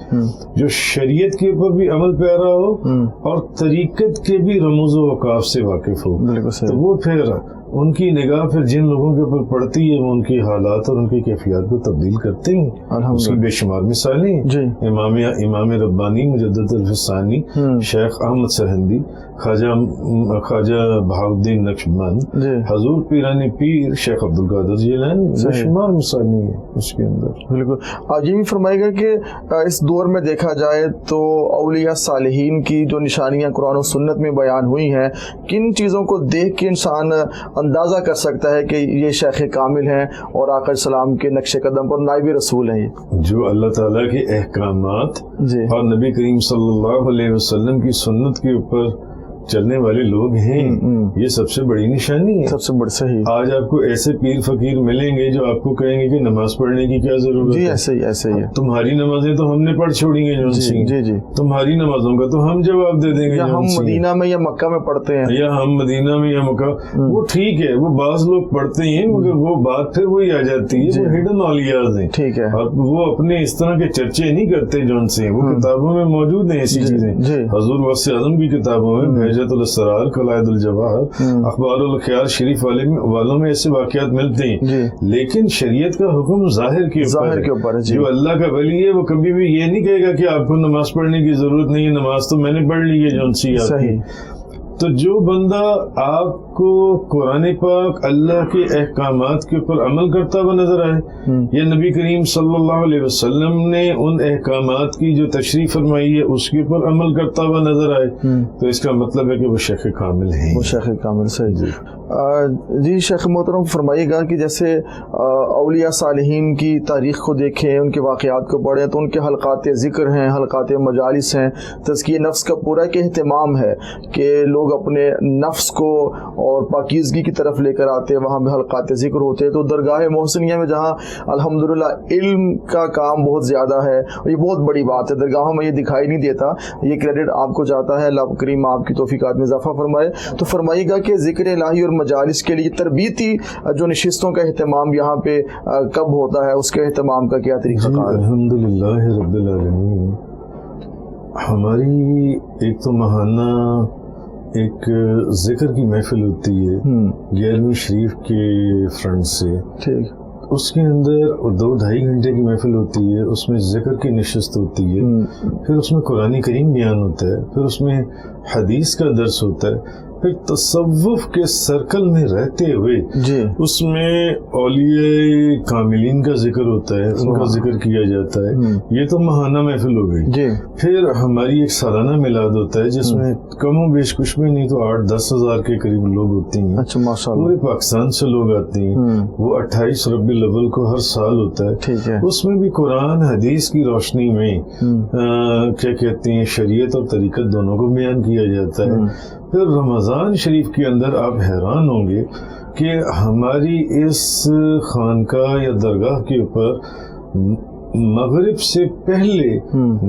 جو شریعت کے اوپر بھی عمل پیرا ہو اور طریقت کے بھی رموز و اوقاف سے واقف ہو. تو وہ پھر ان کی نگاہ پھر جن لوگوں کے اوپر پڑتی ہے وہ ان کی حالات اور ان کی کیفیات کو تبدیل کرتے ہیں. اس کی بے شمار مثالیں امام ربانی مجدد الفسانی، شیخ احمد سرہندی، خواجہ بہاؤالدین نقشبند، حضور پیرانی پیر شیخ عبد القادر جیلانی، بے شمار مثالیں ہیں اس کے اندر. بالکل. یہ بھی فرمائے گا کہ اس دور میں دیکھا جائے تو اولیاء صالحین کی جو نشانیاں قرآن و سنت میں بیان ہوئی ہیں، کن چیزوں کو دیکھ کے انسان اندازہ کر سکتا ہے کہ یہ شیخ کامل ہیں اور آقا السلام کے نقش قدم پر نائب رسول ہیں؟ جو اللہ تعالیٰ کے احکامات اور نبی کریم صلی اللہ علیہ وسلم کی سنت کے اوپر چلنے والے لوگ ہیں، یہ سب سے بڑی نشانی ہے. سب سے بڑی صحیح. آج آپ کو ایسے پیر فقیر ملیں گے جو آپ کو کہیں گے کہ نماز پڑھنے کی کیا ضرورت ہے. ایسے ہی. تمہاری نمازیں تو ہم نے پڑھ چھوڑی ہیں، تمہاری نمازوں کا تو ہم جواب دے دیں گے. ہم مدینہ میں یا مکہ میں پڑھتے ہیں، یا ہم مدینہ میں یا مکہ. وہ ٹھیک ہے، وہ بعض لوگ پڑھتے ہیں مگر وہ بات پھر وہی آ جاتی ہے، وہ ہڈن اولیاء ہیں. ٹھیک ہے. اور وہ اپنے اس طرح کے چرچے نہیں کرتے جون سے، وہ کتابوں میں موجود ہیں ایسی چیزیں. حضور غوث اعظم کی کتابوں میں بہجت الاسرار، قلائد الجواہر، اخبار الخیار شریف والوں میں ایسے واقعات ملتے ہیں. لیکن شریعت کا حکم ظاہر کے اوپر ہے. جو اللہ کا ولی ہے وہ کبھی بھی یہ نہیں کہے گا کہ آپ کو نماز پڑھنے کی ضرورت نہیں ہے، نماز تو میں نے پڑھ لی ہے جون سی آپ کی. تو جو بندہ آپ کو قرآن پاک اللہ کے احکامات کے اوپر عمل کرتا ہوا نظر آئے، یا نبی کریم صلی اللہ علیہ وسلم نے ان احکامات کی جو تشریح فرمائی ہے اس کے اوپر عمل کرتا ہوا نظر آئے، تو اس کا مطلب ہے کہ وہ شیخ کامل ہیں. وہ شیخ کامل. صحیح. جی شیخ محترم فرمائیے گا کہ جیسے اولیاء صالحین کی تاریخ کو دیکھیں، ان کے واقعات کو پڑھیں تو ان کے حلقات ذکر ہیں، حلقات مجالس ہیں، تزکیہ نفس کا پورا ایک اہتمام ہے کہ لوگ اپنے نفس کو اور پاکیزگی کی طرف لے کر آتے ہیں. وہاں پہ حلقات ذکر ہوتے ہیں. تو درگاہ محسنیہ میں جہاں الحمدللہ علم کا کام بہت زیادہ ہے، اور یہ بہت بڑی بات ہے، درگاہوں میں یہ دکھائی نہیں دیتا، یہ کریڈٹ آپ کو جاتا ہے. اللہ کریم آپ کی توفیقات میں اضافہ فرمائے. تو فرمائیے گا کہ ذکر الہی اور مجالس کے لیے تربیتی جو نشستوں کا اہتمام یہاں پہ کب ہوتا ہے، اس کے اہتمام کا کیا طریقہ کار ہے؟ الحمدللہ رب العالمین. ہماری ایک تو ماہانہ ایک ذکر کی محفل ہوتی ہے 11ویں شریف کے فرنٹ سے. ٹھیک. اس کے اندر 2-2.5 گھنٹے کی محفل ہوتی ہے، اس میں ذکر کی نشست ہوتی ہے، پھر اس میں قرآن کریم بیان ہوتا ہے، پھر اس میں حدیث کا درس ہوتا ہے، پھر تصوف کے سرکل میں رہتے ہوئے اس میں اولیاء کاملین کا ذکر ہوتا ہے، ان کا ذکر کیا جاتا ہے. یہ تو ماہانہ محفل ہو گئی. پھر ہماری ایک سالانہ میلاد ہوتا ہے جس میں کم و بیش کچھ بھی نہیں تو 8-10 ہزار کے قریب لوگ ہوتے ہیں. پورے پاکستان سے لوگ آتے ہیں. وہ 28 ربیع الاول کو ہر سال ہوتا ہے. اس میں بھی قرآن حدیث کی روشنی میں کیا کہتے ہیں شریعت اور طریقت دونوں کو بیان کیا جاتا ہے. پھر رمضان شریف کے اندر آپ حیران ہوں گے کہ ہماری اس خانقاہ یا درگاہ کے اوپر مغرب سے پہلے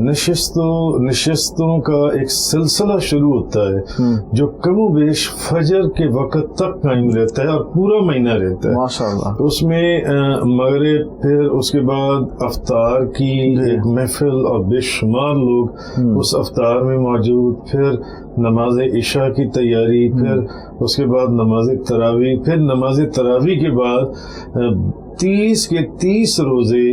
نشستوں کا ایک سلسلہ شروع ہوتا ہے جو کم و بیش فجر کے وقت تک قائم رہتا ہے اور پورا مہینہ رہتا ہے ماشاءاللہ. اس میں مغرب، پھر اس کے بعد افطار کی ایک محفل اور بے شمار لوگ اس افطار میں موجود، پھر نماز عشاء کی تیاری، پھر اس کے بعد نماز تراویح، پھر نماز تراویح کے بعد 30 کے 30 روزے،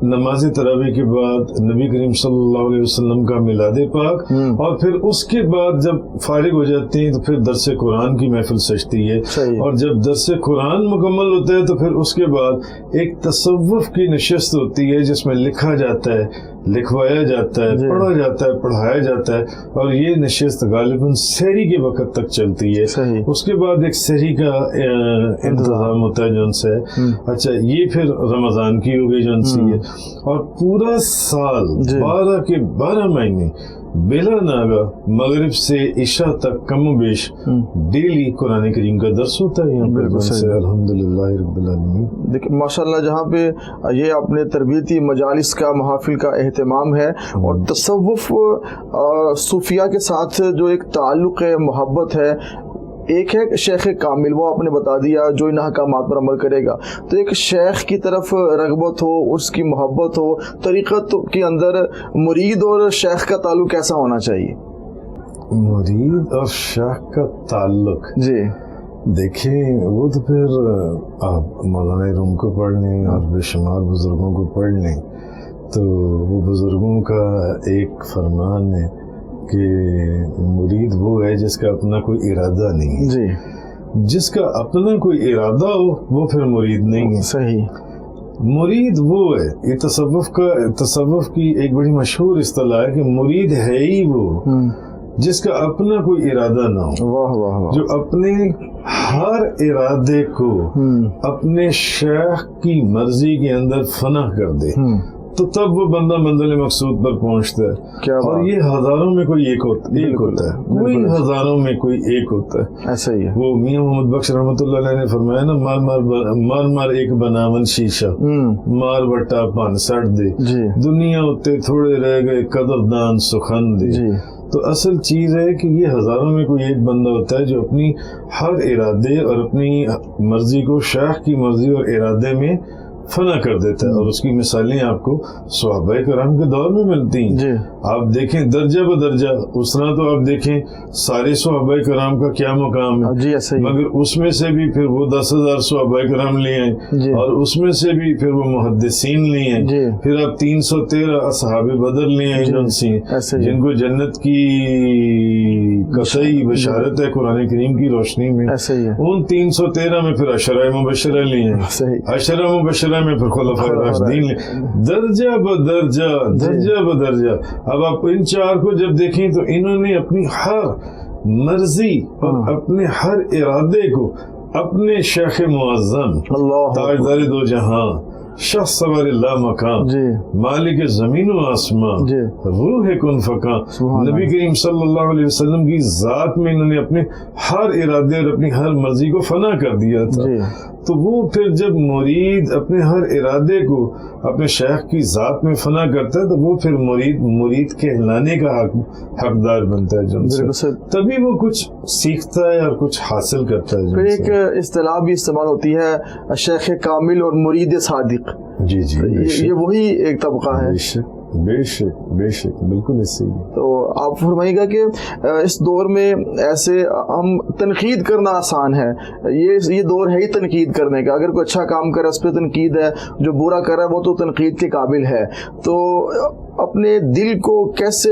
نماز تراویح کے بعد نبی کریم صلی اللہ علیہ وسلم کا میلاد پاک، اور پھر اس کے بعد جب فارغ ہو جاتے ہیں تو پھر درس قرآن کی محفل سجتی ہے، اور جب درس قرآن مکمل ہوتا ہے تو پھر اس کے بعد ایک تصوف کی نشست ہوتی ہے جس میں لکھا جاتا ہے، لکھوایا جاتا ہے، پڑھا جاتا ہے، پڑھایا جاتا ہے، اور یہ نشست غالباً سحری کے وقت تک چلتی ہے. اس کے بعد ایک سحری کا انتظام ہوتا ہے جن سے اچھا یہ پھر رمضان کی ہو گئی جن سی ہے، اور پورا سال 12 کے 12 مہینے بلا ناغہ مغرب سے عشاء تک کم و بیش ڈیلی قرآن کریم کا درس ہوتا ہے یہاں پر. الحمدللہ رب العالمین. دیکھیں ماشاءاللہ جہاں پہ یہ اپنے تربیتی مجالس کا، محافل کا اہتمام ہے، اور تصوف صوفیہ کے ساتھ جو ایک تعلق ہے، محبت ہے. ایک ہے شیخ کامل، وہ آپ نے بتا دیا جو ان احکامات پر عمل کرے گا، تو ایک شیخ کی طرف رغبت ہو، اس کی محبت ہو، طریقت کے اندر مرید اور شیخ کا تعلق کیسا ہونا چاہیے؟ مرید اور شیخ کا تعلق جی دیکھیں وہ تو پھر آپ مولانا روم کو پڑھ لیں اور بے شمار بزرگوں کو پڑھ لیں تو وہ بزرگوں کا ایک فرمان ہے کہ مرید وہ ہے جس کا اپنا کوئی ارادہ نہیں ہے. جی جس کا اپنا کوئی ارادہ ہو وہ پھر مرید نہیں ہے. صحیح. مرید وہ ہے، یہ تصوف کی ایک بڑی مشہور اصطلاح ہے کہ مرید ہے ہی وہ جس کا اپنا کوئی ارادہ نہ ہو. واہ واہ واہ. جو اپنے ہر ارادے کو اپنے شیخ کی مرضی کے اندر فنا کر دے تو تب وہ بندہ منزل مقصود پر پہنچتا ہے. اور یہ ہزاروں میں کوئی ایک ہوتا ہے، کوئی ہزاروں میں کوئی ایک ہوتا ہے. ایسا ہی ہے. وہ میاں محمد بخش رحمۃ اللہ علیہ نے فرمایا نا، مار مار ایک بناون شیشہ، مار بٹا پان سٹ دے، دنیا اتے تھوڑے رہ گئے قدردان سخن دے. تو اصل چیز ہے کہ یہ ہزاروں میں کوئی ایک بندہ ہوتا ہے جو اپنی ہر ارادے اور اپنی مرضی کو شیخ کی مرضی اور ارادے میں فنا کر دیتا ہے. اور اس کی مثالیں آپ کو صحابہ کرام کے دور میں ملتی ہیں. آپ دیکھیں درجہ بدرجہ، اس طرح تو آپ دیکھیں سارے صحابہ کرام کا کیا مقام ہے، مگر اس میں سے بھی پھر وہ 10,000 صحابہ کرام لیے ہیں، اور اس میں سے بھی پھر وہ محدثین لیے ہیں، پھر آپ 313 اصحاب بدر لیے ہیں جن کو جنت کی قطعی بشارت ہے قرآن کریم کی روشنی میں. ان 313 میں پھر عشرہ مبشرہ لیے ہیں، عشرہ مبشرہ میں پھر خلفائے راشدین لیں، درجہ بدرجہ. اب آپ ان چار کو جب دیکھیں تو انہوں نے اپنی ہر مرضی اور اپنے ہر ارادے کو اپنے شیخ معظم تاجدار دو جہاں شخص سوار اللہ مکان مالک زمین و آسمان روح کن فکان نبی کریم صلی اللہ علیہ وسلم کی ذات میں انہوں نے اپنے ہر ارادے اور اپنی ہر مرضی کو فنا کر دیا تھا. تو وہ پھر جب مرید اپنے ہر ارادے کو اپنے شیخ کی ذات میں فنا کرتا ہے تو وہ پھر مرید کہلانے کا حقدار بنتا ہے جن سے، تبھی وہ کچھ سیکھتا ہے اور کچھ حاصل کرتا ہے. پھر ایک اصطلاح بھی استعمال ہوتی ہے شیخ کامل اور مرید صادق. جی یہ وہی ایک طبقہ ہے. بے شک بالکل ایسے ہی. تو آپ فرمائیے گا کہ اس دور میں ایسے ہم تنقید کرنا آسان ہے، یہ دور ہے ہی تنقید کرنے کا. اگر کوئی اچھا کام کرے اس پہ تنقید ہے، جو برا کر رہا ہے وہ تو تنقید کے قابل ہے. تو اپنے دل کو کیسے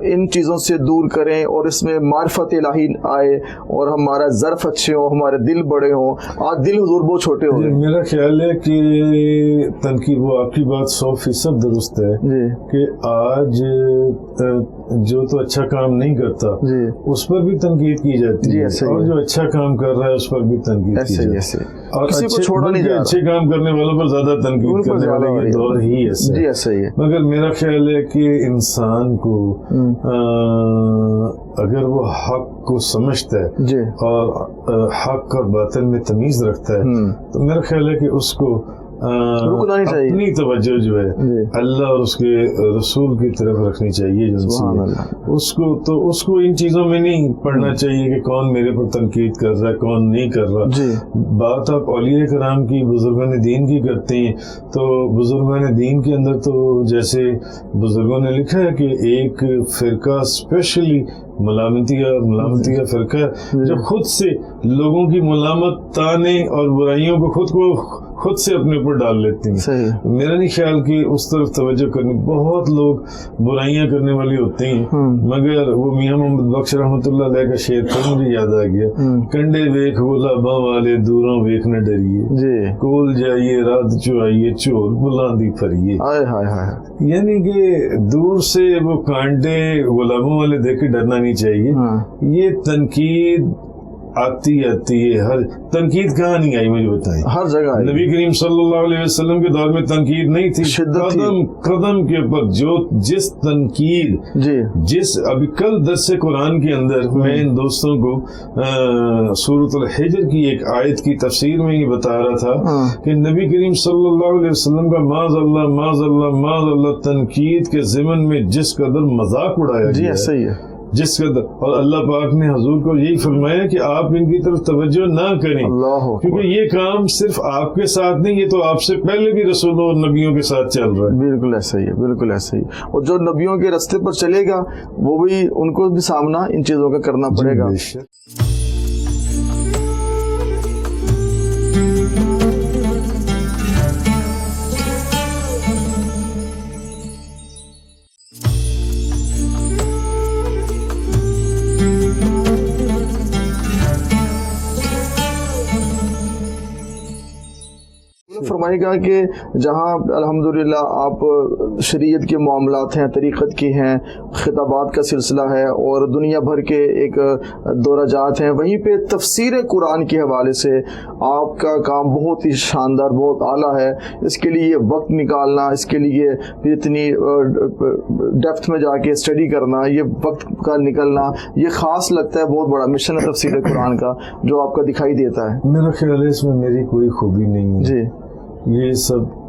ان چیزوں سے دور کریں اور اس میں معرفت الہی آئے اور ہمارا ظرف اچھے ہوں، ہمارے دل بڑے ہوں. آج دل حضور بہت چھوٹے ہو گئے. میرا خیال ہے کہ تنقید، وہ آپ کی بات 100% درست ہے کہ آج جو تو اچھا کام نہیں کرتا اس پر بھی تنقید کی جاتی ہے، اور جو اچھا کام کر رہا ہے اس پر بھی تنقید کی جاتی ہے، اور اچھے کام کرنے والوں پر زیادہ تنقید کرنے والے یہ دور ہی ایسا ہے. مگر میرا خیال ہے کہ انسان کو اگر وہ حق کو سمجھتا ہے اور حق اور باطل میں تمیز رکھتا ہے تو میرا خیال ہے کہ اس کو اپنی توجہ جو ہے اللہ اور اس کے رسول کی طرف رکھنی چاہیے اس کو ان چیزوں میں نہیں پڑھنا چاہیے کہ کون میرے پر تنقید کر رہا ہے کون نہیں کر رہا. بات آپ اولیاء کرام کی بزرگان دین کی کرتے ہیں تو بزرگان دین کے اندر تو جیسے بزرگوں نے لکھا ہے کہ ایک فرقہ اسپیشلی ملامتیہ فرقہ جو خود سے لوگوں کی ملامت تانے اور برائیوں کو خود سے اپنے اوپر ڈال لیتے ہیں. میرا نہیں خیال کہ اس طرف توجہ کرنی. بہت لوگ برائیاں کرنے والے ہوتے ہیں مگر وہ میاں محمد بخش رحمۃ اللہ علیہ کا شعر تو مجھے یاد آ گیا, کنڈے ویکھ گلاباں والے دوروں ویکھ نہ ڈریے, کول جائیے رات چوائیے چور بلاندی پھریے. یعنی کہ دور سے وہ کانٹے گلابوں والے دیکھ کے ڈرنا نہیں چاہیے. یہ تنقید آتی ہے. ہر تنقید کہاں نہیں آئی مجھے بتائیں؟ ہر جگہ. نبی کریم صلی اللہ علیہ وسلم کے دور میں تنقید نہیں تھی. قدم کے اوپر جس تنقید جس ابھی کل درس قرآن کے اندر میں ان دوستوں کو سورۃ الحجر کی ایک آیت کی تفسیر میں یہ بتا رہا تھا کہ نبی کریم صلی اللہ علیہ وسلم کا معاذ اللہ تنقید کے ضمن میں جس قدر مذاق اڑایا گیا ہے جس قدر, اور اللہ پاک نے حضور کو یہی فرمایا کہ آپ ان کی طرف توجہ نہ کریں کیونکہ یہ کام صرف آپ کے ساتھ نہیں, یہ تو آپ سے پہلے بھی رسولوں اور نبیوں کے ساتھ چل رہا ہے. بالکل ایسا ہی ہے, بالکل ایسا ہی. اور جو نبیوں کے راستے پر چلے گا وہ بھی ان کو بھی سامنا ان چیزوں کا کرنا پڑے گا. فرمائے گا کہ جہاں الحمدللہ آپ شریعت کے معاملات ہیں, طریقت کی ہیں, خطابات کا سلسلہ ہے اور دنیا بھر کے ایک دورہ جات ہیں, وہیں پہ تفسیر قرآن کے حوالے سے آپ کا کام بہت ہی شاندار, بہت اعلیٰ ہے. اس کے لیے وقت نکالنا, اس کے لیے اتنی ڈیپتھ میں جا کے اسٹڈی کرنا, یہ وقت کا نکلنا, یہ خاص لگتا ہے. بہت بڑا مشن ہے تفسیر قرآن کا جو آپ کا دکھائی دیتا ہے. میرا خیال ہے اس میں میری کوئی خوبی نہیں ہے. جی, یہ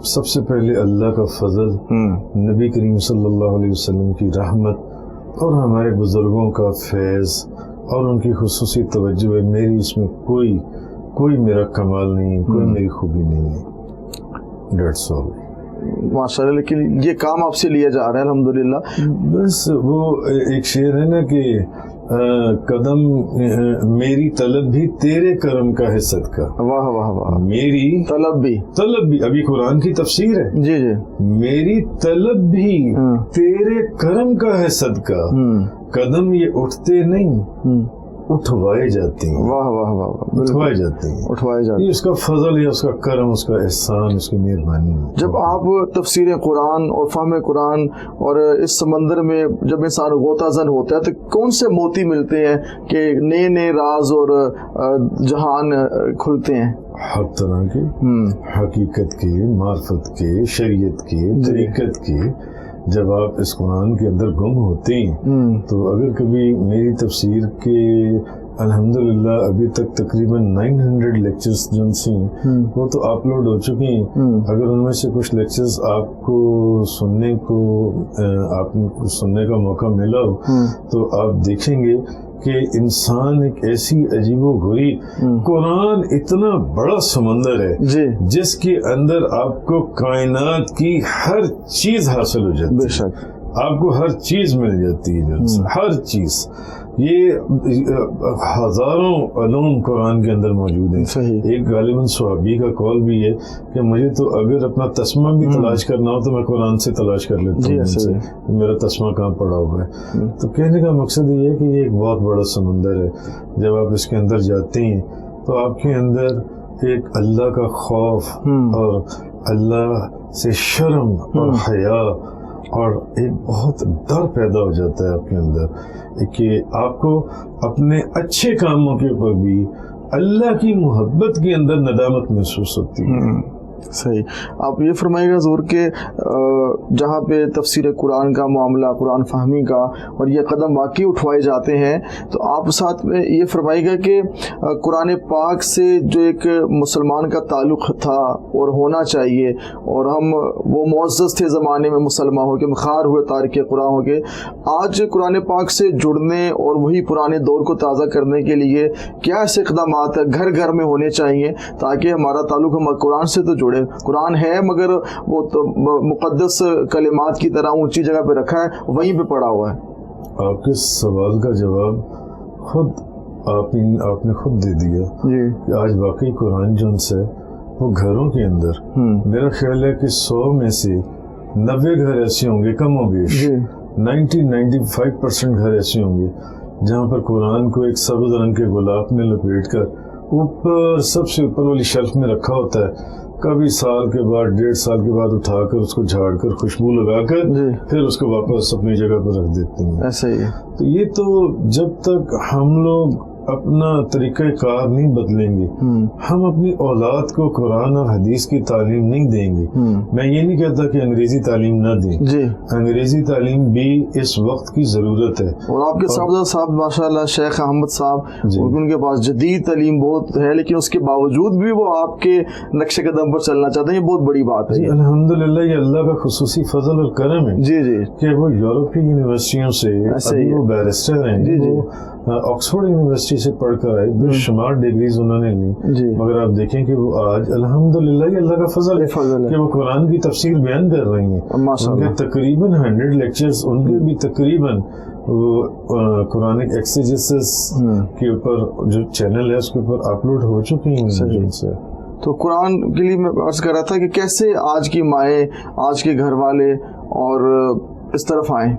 سب سے پہلے اللہ کا فضل, نبی کریم صلی اللہ علیہ وسلم کی رحمت اور ہمارے بزرگوں کا فیض اور ان کی خصوصی توجہ ہے. میری اس میں کوئی میرا کمال نہیں ہے, کوئی میری خوبی نہیں ہے. That's all. ماشاء اللہ. لیکن یہ کام آپ سے لیا جا رہا ہے الحمدللہ. بس وہ ایک شعر ہے نا کہ قدم میری طلب بھی تیرے کرم کا ہے صدقہ. واہ واہ واہ. میری طلب بھی ابھی قرآن کی تفسیر ہے. جی جی. میری طلب بھی تیرے کرم کا ہے صدقہ. قدم یہ اٹھتے نہیں, اٹھوائے جاتے ہیں. واہ واہ واہ. اٹھوائے جاتے ہیں. اس کا فضل ہے, اس کا کرم, اس کا احسان, اس کی مہربانی. جب آپ تفسیر قرآن اور فہم قرآن اور اس سمندر میں جب انسان غوطہ زن ہوتا ہے تو کون سے موتی ملتے ہیں کہ نئے راز اور جہان کھلتے ہیں؟ ہر طرح کے, حقیقت کے, معرفت کے, شریعت کے, طریقت کے. جب آپ اس قرآن کے اندر گم ہوتے ہیں تو اگر کبھی میری تفسیر کے الحمدللہ ابھی تک تقریباً 900 لیکچرز جو سی ہیں وہ تو اپلوڈ ہو چکے ہیں. اگر ان میں سے کچھ لیکچرز آپ کو سننے کا موقع ملا ہو تو آپ دیکھیں گے کہ انسان ایک ایسی عجیب و غریب, قرآن اتنا بڑا سمندر ہے جس کے اندر آپ کو کائنات کی ہر چیز حاصل ہو جاتی ہے. بے شک آپ کو ہر چیز مل جاتی ہے, ہر چیز. یہ ہزاروں علوم قرآن کے اندر موجود ہیں. ایک غالباً صحابی کا قول بھی ہے کہ مجھے تو اگر اپنا تسمہ بھی تلاش کرنا ہو تو میں قرآن سے تلاش کر لیتا ہوں میرا تسمہ کہاں پڑا ہوا ہے. تو کہنے کا مقصد یہ ہے کہ یہ ایک بہت بڑا سمندر ہے. جب آپ اس کے اندر جاتے ہیں تو آپ کے اندر ایک اللہ کا خوف اور اللہ سے شرم اور حیا اور ایک بہت ڈر پیدا ہو جاتا ہے آپ کے اندر کہ آپ کو اپنے اچھے کاموں کے اوپر بھی اللہ کی محبت کے اندر ندامت محسوس ہوتی ہے. صحیح. آپ یہ فرمائیے گا حضور کہ جہاں پہ تفسیر قرآن کا معاملہ، قرآن فہمی کا، اور یہ قدم واقعی اٹھوائے جاتے ہیں، تو آپ ساتھ میں یہ فرمائیے گا کہ قرآن پاک سے جو ایک مسلمان کا تعلق تھا اور ہونا چاہیے، اور ہم وہ معزز تھے زمانے میں مسلمان ہو کے، مخار ہوئے تارک قرآن ہو کے، آج قرآن پاک سے جڑنے اور وہی پرانے دور کو تازہ کرنے کے لیے کیا ایسے اقدامات گھر گھر میں ہونے چاہیے تاکہ ہمارا تعلق ہم قرآن سے تو جڑے؟ قرآن ہے مگر وہ تو مقدس کلمات کی طرح اونچی جگہ پہ رکھا ہے، وہیں پہ پڑا ہوا ہے. آپ کے سوال کا جواب خود آپ نے خود دے دیا جی. کہ آج واقعی قرآن جو سے وہ گھروں کے اندر میرا خیال ہے کہ 100 میں سے 90 گھر ایسے ہوں گے کم و بیش، 90-95% گھر ایسے ہوں گے جہاں پر قرآن کو ایک سبز رنگ کے غلاف میں لپیٹ کر اوپر سب سے اوپر والی شیلف میں رکھا ہوتا ہے. کبھی سال کے بعد 1.5 سال کے بعد اٹھا کر اس کو جھاڑ کر خوشبو لگا کر پھر اس کو واپس اپنی جگہ پر رکھ دیتے ہیں. ایسا ہی ہے. تو یہ تو جب تک ہم لوگ اپنا طریقہ کار نہیں بدلیں گے، ہم اپنی اولاد کو قرآن اور حدیث کی تعلیم نہیں دیں گے. میں یہ نہیں کہتا کہ انگریزی تعلیم نہ دیں، انگریزی تعلیم بھی اس وقت کی ضرورت ہے. اور آپ کے صاحب ماشاءاللہ شیخ احمد صاحب، ان کے پاس جدید تعلیم بہت ہے، لیکن اس کے باوجود بھی وہ آپ کے نقش قدم پر چلنا چاہتے ہیں. یہ بہت بڑی بات ہے. الحمدللہ یہ اللہ کا خصوصی فضل اور کرم ہے جی کہ وہ یورپی یونیورسٹیوں سے وہ بیرسٹر ہیں، وہ آکسفورڈ یونیورسٹی سے پڑھ کر آئے، بے شمار ڈگریز انہوں نے لی، مگر آپ دیکھیں کہ وہ آج الحمدللہ یہ اللہ کا فضل ہے کہ وہ قرآن کی تفسیر بیان کر رہی ہیں. ان کے تقریباً 100 لیکچرز ان کے بھی تقریباً قرآنک ایکسیجسس کے اوپر جو چینل ہے اس کے اوپر اپلوڈ ہو چکی ہیں. تو قرآن کے لیے میں عرض کر رہا تھا کہ کیسے آج کی مائیں، آج کے گھر والے اور اس طرف آئیں.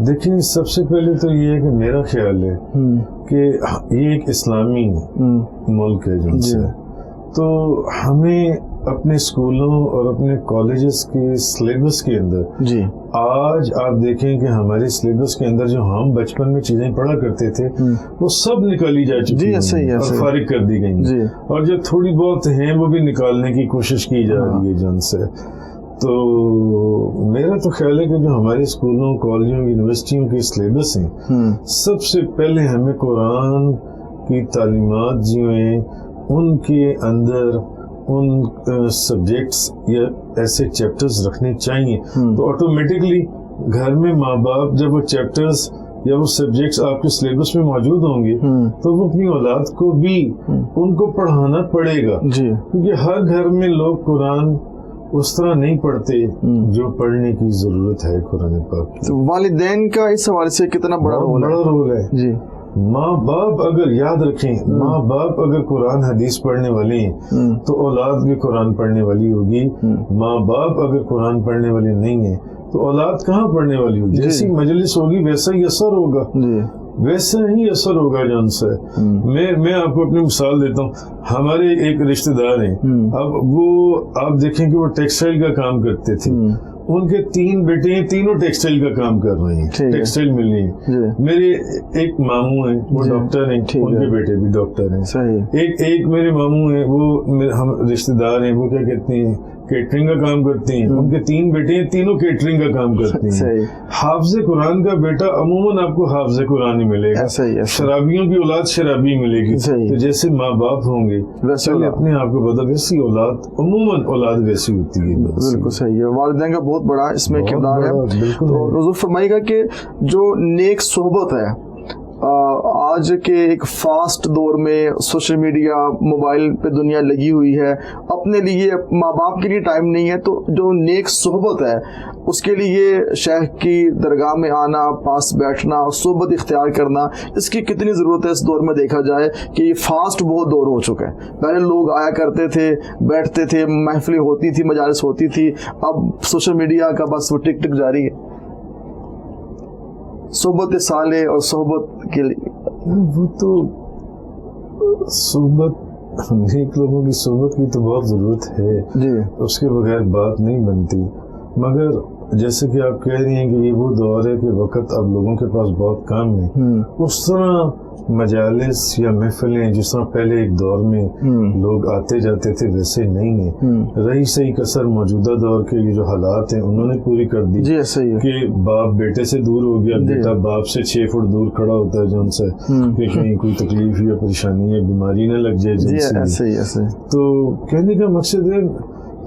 دیکھیں سب سے پہلے تو یہ ہے کہ میرا خیال ہے کہ یہ ایک اسلامی ملک ہے جن سے، تو ہمیں اپنے اسکولوں اور اپنے کالجز کے سلیبس کے اندر آج آپ دیکھیں کہ ہمارے سلیبس کے اندر جو ہم بچپن میں چیزیں پڑھا کرتے تھے وہ سب نکالی جا چکی ہیں اور فارغ کر دی گئی ہیں، اور جو تھوڑی بہت ہیں وہ بھی نکالنے کی کوشش کی جا رہی ہے جن سے. تو میرا تو خیال ہے کہ جو ہمارے اسکولوں، کالجوں، یونیورسٹیوں کے سلیبس ہیں، سب سے پہلے ہمیں قرآن کی تعلیمات جو ہیں ان کے اندر ان سبجیکٹس یا ایسے چیپٹرز رکھنے چاہیے. تو آٹومیٹکلی گھر میں ماں باپ جب وہ چیپٹرز یا وہ سبجیکٹس آپ کے سلیبس میں موجود ہوں گے تو وہ اپنی اولاد کو بھی ان کو پڑھانا پڑے گا، کیونکہ ہر گھر میں لوگ قرآن اس طرح نہیں پڑھتے جو پڑھنے کی ضرورت ہے قرآن پاک. والدین کا اس حوالے سے کتنا بڑا رول ہے. ماں باپ اگر یاد رکھیں، ماں باپ اگر قرآن حدیث پڑھنے والے ہیں تو اولاد بھی قرآن پڑھنے والی ہوگی. ماں باپ اگر قرآن پڑھنے والے نہیں ہیں تو اولاد کہاں پڑھنے والی ہوگی؟ جیسی مجلس ہوگی ویسا ہی اثر ہوگا، ویسا ہی اثر ہوگا جان سے. میں آپ کو اپنی مثال دیتا ہوں. ہمارے ایک رشتہ دار ہیں، اب وہ آپ دیکھیں کہ وہ ٹیکسٹائل کا کام کرتے تھے، ان کے 3 بیٹے ہیں، تینوں ٹیکسٹائل کا کام کر رہے ہیں، ٹیکسٹائل مل رہی ہیں. میرے ایک ماموں ہیں وہ ڈاکٹر ہیں، ان کے بیٹے بھی ڈاکٹر ہیں. ایک میرے ماموں ہیں وہ ہم رشتہ دار ہیں، وہ کیا کہتے ہیں کیٹرنگ کا کام کرتے ہیں. ان کے 3 بیٹے ہیں، تینوں کیٹرنگ کا کام کرتے ہیں. حافظ قرآن کا بیٹا عموماً آپ کو حافظ قرآن ہی ملے گا، شرابیوں کی اولاد شرابی ملے گی. تو جیسے ماں باپ ہوں گے ویسے اپنے آپ کو بدل، ویسی اولاد عموماً اولاد ویسی ہوتی ہے. بالکل صحیح ہے. والدین کا بہت بڑا اس میں کردار ہے. تو حضور فرمائے گا کہ جو نیک صحبت ہے آج کے ایک فاسٹ دور میں، سوشل میڈیا، موبائل پہ دنیا لگی ہوئی ہے، اپنے لیے ماں باپ کے لیے ٹائم نہیں ہے، تو جو نیک صحبت ہے اس کے لیے شیخ کی درگاہ میں آنا، پاس بیٹھنا، صحبت اختیار کرنا، اس کی کتنی ضرورت ہے اس دور میں دیکھا جائے کہ یہ فاسٹ بہت دور ہو چکا ہے. پہلے لوگ آیا کرتے تھے، بیٹھتے تھے، محفلیں ہوتی تھی، مجالس ہوتی تھی. اب سوشل میڈیا کا بس وہ ٹک ٹک جاری ہے. صحبت صالح اور صحبت کے لیے وہ تو صحبت، نیک لوگوں کی صحبت کی تو بہت ضرورت ہے، اس کے بغیر بات نہیں بنتی. مگر جیسے کہ آپ کہہ رہی ہیں کہ یہ وہ دور ہے کہ وقت اب لوگوں کے پاس بہت کم ہے، اس طرح مجالس یا محفلیں جس طرح پہلے ایک دور میں لوگ آتے جاتے تھے ویسے نہیں ہیں. رہی صحیح کثر موجودہ دور کے یہ جو حالات ہیں انہوں نے پوری کر دی کہ باپ بیٹے سے دور ہو گیا, بیٹا باپ سے 6 فٹ دور کھڑا ہوتا ہے جن سے کہ کہیں کوئی تکلیف یا پریشانی یا بیماری نہ لگ جائے جن سے. تو کہنے کا مقصد ہے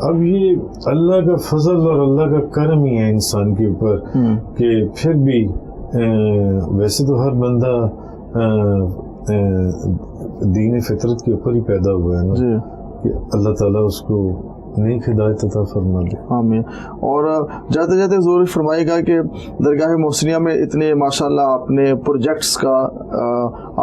اب یہ اللہ کا فضل اور اللہ کا کرم ہی ہے انسان کے اوپر کہ پھر بھی ویسے تو ہر بندہ دین فطرت کے اوپر ہی پیدا ہوا ہے نا کہ اللہ تعالیٰ اس کو نیک ہدایت عطا فرما دے. آمین. اور جاتے جاتے ضرور فرمائے گا کہ درگاہ محسنیہ میں اتنے ماشاءاللہ آپ نے پروجیکٹس کا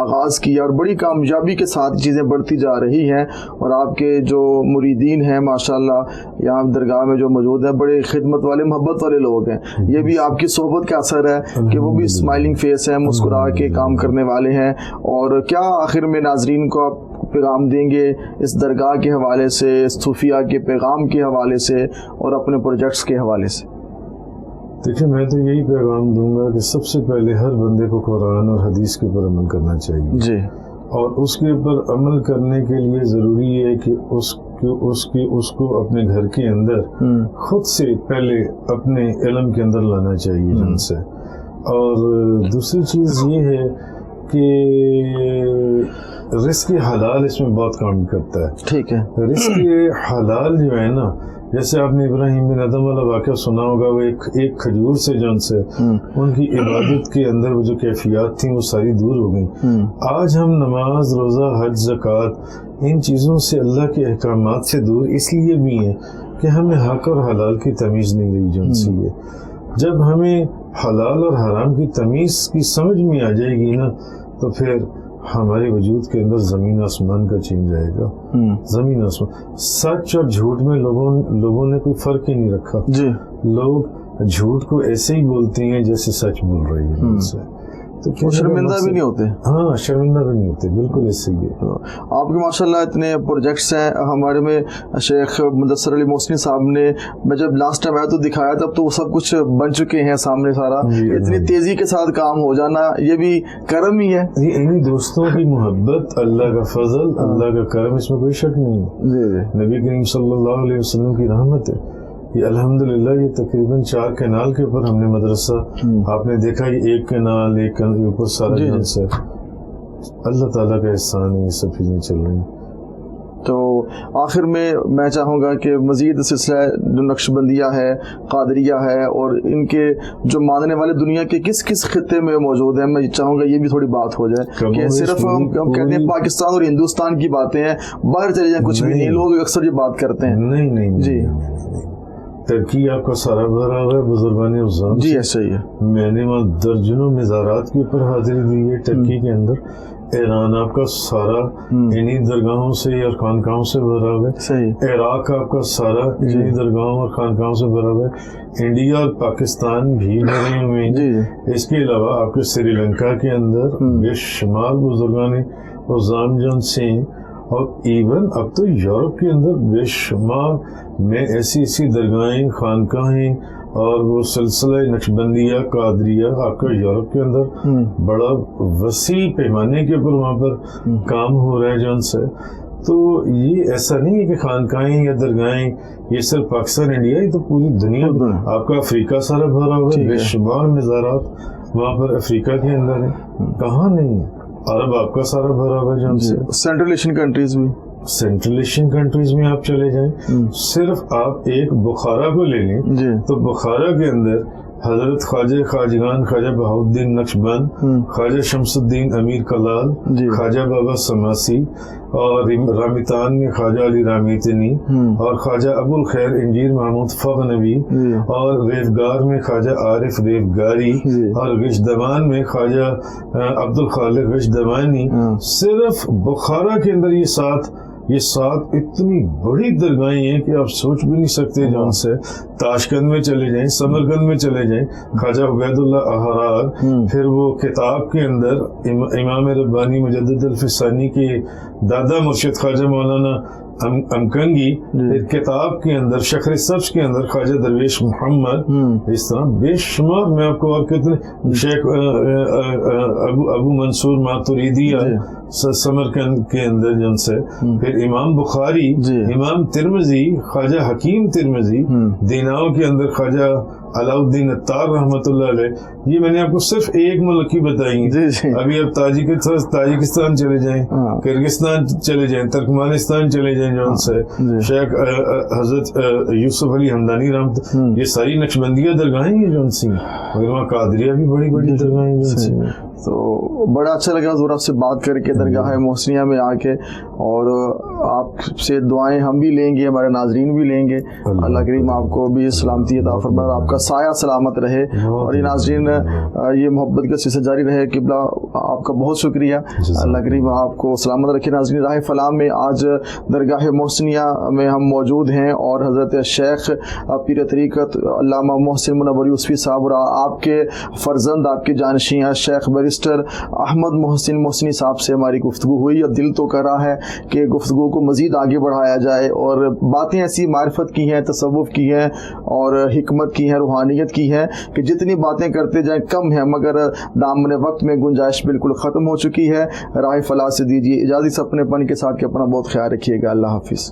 آغاز کیا اور بڑی کامیابی کے ساتھ چیزیں بڑھتی جا رہی ہیں, اور آپ کے جو مریدین ہیں ماشاءاللہ یہاں درگاہ میں جو موجود ہیں بڑے خدمت والے محبت والے لوگ ہیں. یہ بھی آپ کی صحبت کا اثر ہے کہ وہ بھی اسمائلنگ فیس ہیں, مسکرا کے کام کرنے والے ہیں. اور کیا آخر میں ناظرین کو آپ پیغام دیں گے اس درگاہ کے حوالے سے, اس صوفیہ کے پیغام کے حوالے سے اور اپنے پروجیکٹس کے حوالے سے؟ دیکھیں میں تو یہی پیغام دوں گا کہ سب سے پہلے ہر بندے کو قرآن اور حدیث کے اوپر عمل کرنا چاہیے جی, اور اس کے اوپر عمل کرنے کے لیے ضروری ہے کہ اس کو اپنے گھر کے اندر خود سے پہلے اپنے علم کے اندر لانا چاہیے جن سے. اور دوسری چیز یہ ہے کہ رزق حلال اس میں بہت کام کرتا ہے. ٹھیک ہے, رزق حلال جو ہے نا, جیسے آپ نے ابراہیم بن ادم والا واقعہ سنا ہوگا, وہ ایک کھجور سے جان سے ان کی عبادت کے اندر وہ جو کیفیات تھیں وہ ساری دور ہو گئیں. آج ہم نماز, روزہ, حج, زکوٰۃ ان چیزوں سے اللہ کے احکامات سے دور اس لیے بھی ہیں کہ ہمیں حق اور حلال کی تمیز نہیں رہی جن سے. یہ جب ہمیں حلال اور حرام کی تمیز کی سمجھ میں آ جائے گی نا تو پھر ہمارے وجود کے اندر زمین آسمان کا چینج آئے گا. زمین آسمان, سچ اور جھوٹ میں لوگوں نے کوئی فرق ہی نہیں رکھا جی. لوگ جھوٹ کو ایسے ہی بولتے ہیں جیسے سچ بول رہی ہے ان سے, تو شرمندہ بھی نہیں ہوتے. ہاں شرمندہ بھی نہیں ہوتے, بالکل ایسے ہی ہے. آپ کے ماشاءاللہ اتنے پروجیکٹس ہیں. ہمارے میں شیخ مدثر علی محسنی صاحب نے, میں جب لاسٹ ٹائم آیا تو دکھایا تب تو وہ سب کچھ بن چکے ہیں سامنے سارا. اتنی تیزی کے ساتھ کام ہو جانا یہ بھی کرم ہی ہے. انہیں دوستوں کی محبت, اللہ کا فضل, اللہ کا کرم, اس میں کوئی شک نہیں ہے. نبی کریم صلی اللہ علیہ وسلم کی رحمت ہے. یہ الحمدللہ یہ تقریباً 4 کینال کے اوپر ہم نے مدرسہ, آپ نے دیکھا یہ ایک کینال کے اوپر سارا جان سے اللہ تعالیٰ کا احسان ہے, یہ سب چیزیں چل رہی ہیں. تو آخر میں چاہوں گا کہ مزید سلسلہ جو نقش بندیہ ہے, قادریہ ہے, اور ان کے جو ماننے والے دنیا کے کس کس خطے میں موجود ہیں, میں چاہوں گا یہ بھی تھوڑی بات ہو جائے کہ صرف ہم کہتے ہیں پاکستان اور ہندوستان کی باتیں ہیں, باہر چلے جائیں کچھ بھی نہیں. لوگ اکثر یہ بات کرتے ہیں. نہیں جی, ترکی آپ کا سارا بھرا ہوا ہے بزرگان افضان جی. ایسا ہی ہے. میں نے وہاں درجنوں مزارات کے اوپر حاضری دی ہے ٹرکی کے اندر. ایران آپ کا سارا انہی درگاہوں سے اور خانقاہوں سے بھرا ہوا ہے. عراق آپ کا سارا انہی درگاہوں اور خانقاہوں سے بھرا ہوا ہے. انڈیا اور پاکستان بھی بھرے ہوئے ہیں. اس کے علاوہ آپ کے سری لنکا کے اندر بے شمار بزرگان افضان جان سے ہیں, اور ایون اب تو یورپ کے اندر بے شمار میں ایسی درگاہیں, خانقاہیں اور وہ سلسلہ نقشبندیہ, قادریہ آپ کا یورپ کے اندر بڑا وسیع پیمانے کے اوپر وہاں پر کام ہو رہا ہے جان سے. تو یہ ایسا نہیں ہے کہ خانقاہیں یا درگاہیں یہ صرف پاکستان انڈیا, یہ تو پوری دنیا. آپ کا افریقہ سارا بھرا ہوا ہے, بے شمار مزارات وہاں پر افریقہ کے اندر ہیں, کہاں نہیں ہے. عرب آپ کا سارا بھرا ہوا ہے جان سے. سینٹرل ایشین کنٹریز بھی, سینٹرل ایشین کنٹریز میں آپ چلے جائیں, صرف آپ ایک بخارا کو لے لیں تو بخارا کے اندر حضرت خواجہ خواجگان خواجہ بہاؤالدین نقشبند, خواجہ شمس الدین امیر کلال, خواجہ بابا سماسی, اور رامیتان میں خواجہ علی رامیتنی, اور خواجہ ابو الخیر انجیر محمود فغنوی, اور ریفگار میں خواجہ عارف ریفگاری, اور گشدوان میں خواجہ عبد الخالق گشدوانی. صرف بخارا کے اندر یہ سات اتنی بڑی درگاہیں ہیں کہ آپ سوچ بھی نہیں سکتے. جان سے تاشکند میں چلے جائیں, سمرقند میں چلے جائیں, خواجہ عبید اللہ احرار, پھر وہ کتاب کے اندر امام ربانی مجدد الفسانی کے دادا مرشد خواجہ مولانا امکنگی کتاب کے اندر شخر سبز کے اندر خواجہ درویش محمد، اس طرح بے شمار میں آپ کو شیخ ابو منصور ماتریدی سمرقند کے اندر جن سے، پھر امام بخاری، امام ترمذی، خواجہ حکیم ترمذی، دیناؤ کے اندر خواجہ علاء الدین اتار رحمۃ اللہ علیہ، یہ میں نے آپ کو صرف ایک ملک کی بتائی ہیں۔ ابھی آپ تاجکستان چلے جائیں، کرگستان چلے جائیں، ترکمانستان چلے جائیں، جون سے شیخ حضرت یوسف علی ہمدانی رحمت، یہ ساری نقشبندیہ درگاہیں ہیں جون سی، مگر وہاں قادریہ بھی بڑی بڑی درگاہیں جون سی۔ تو بڑا اچھا لگا حضور آپ سے بات کر کے درگاہ محسنیہ میں آ کے، اور آپ سے دعائیں ہم بھی لیں گے، ہمارے ناظرین بھی لیں گے۔ اللہ کریم آپ کو بھی سلامتی عطا فرمائے اور آپ کا سایہ سلامت رہے، اور یہ ناظرین یہ محبت کا سلسلہ جاری رہے۔ قبلہ آپ کا بہت شکریہ، اللہ کریم آپ کو سلامت رکھے۔ ناظرین راہ فلاح میں آج درگاہ محسنیہ میں ہم موجود ہیں، اور حضرت شیخ پیر طریقت علامہ محسن منور یوسفی صاحب اور آپ کے فرزند، آپ کے جانشین شیخ بیرسٹر احمد محسن محسنی صاحب سے ہماری گفتگو ہوئی، اور دل تو کر رہا ہے کہ گفتگو کو مزید آگے بڑھایا جائے، اور باتیں ایسی معرفت کی ہیں، تصوف کی ہیں، اور حکمت کی ہیں، روحانیت کی ہیں، کہ جتنی باتیں کرتے جائیں کم ہیں، مگر دامن وقت میں گنجائش بالکل ختم ہو چکی ہے۔ راہ فلاح سے دیجیے اجازت، اپنے پن کے ساتھ کہ اپنا بہت خیال رکھیے گا۔ اللہ حافظ۔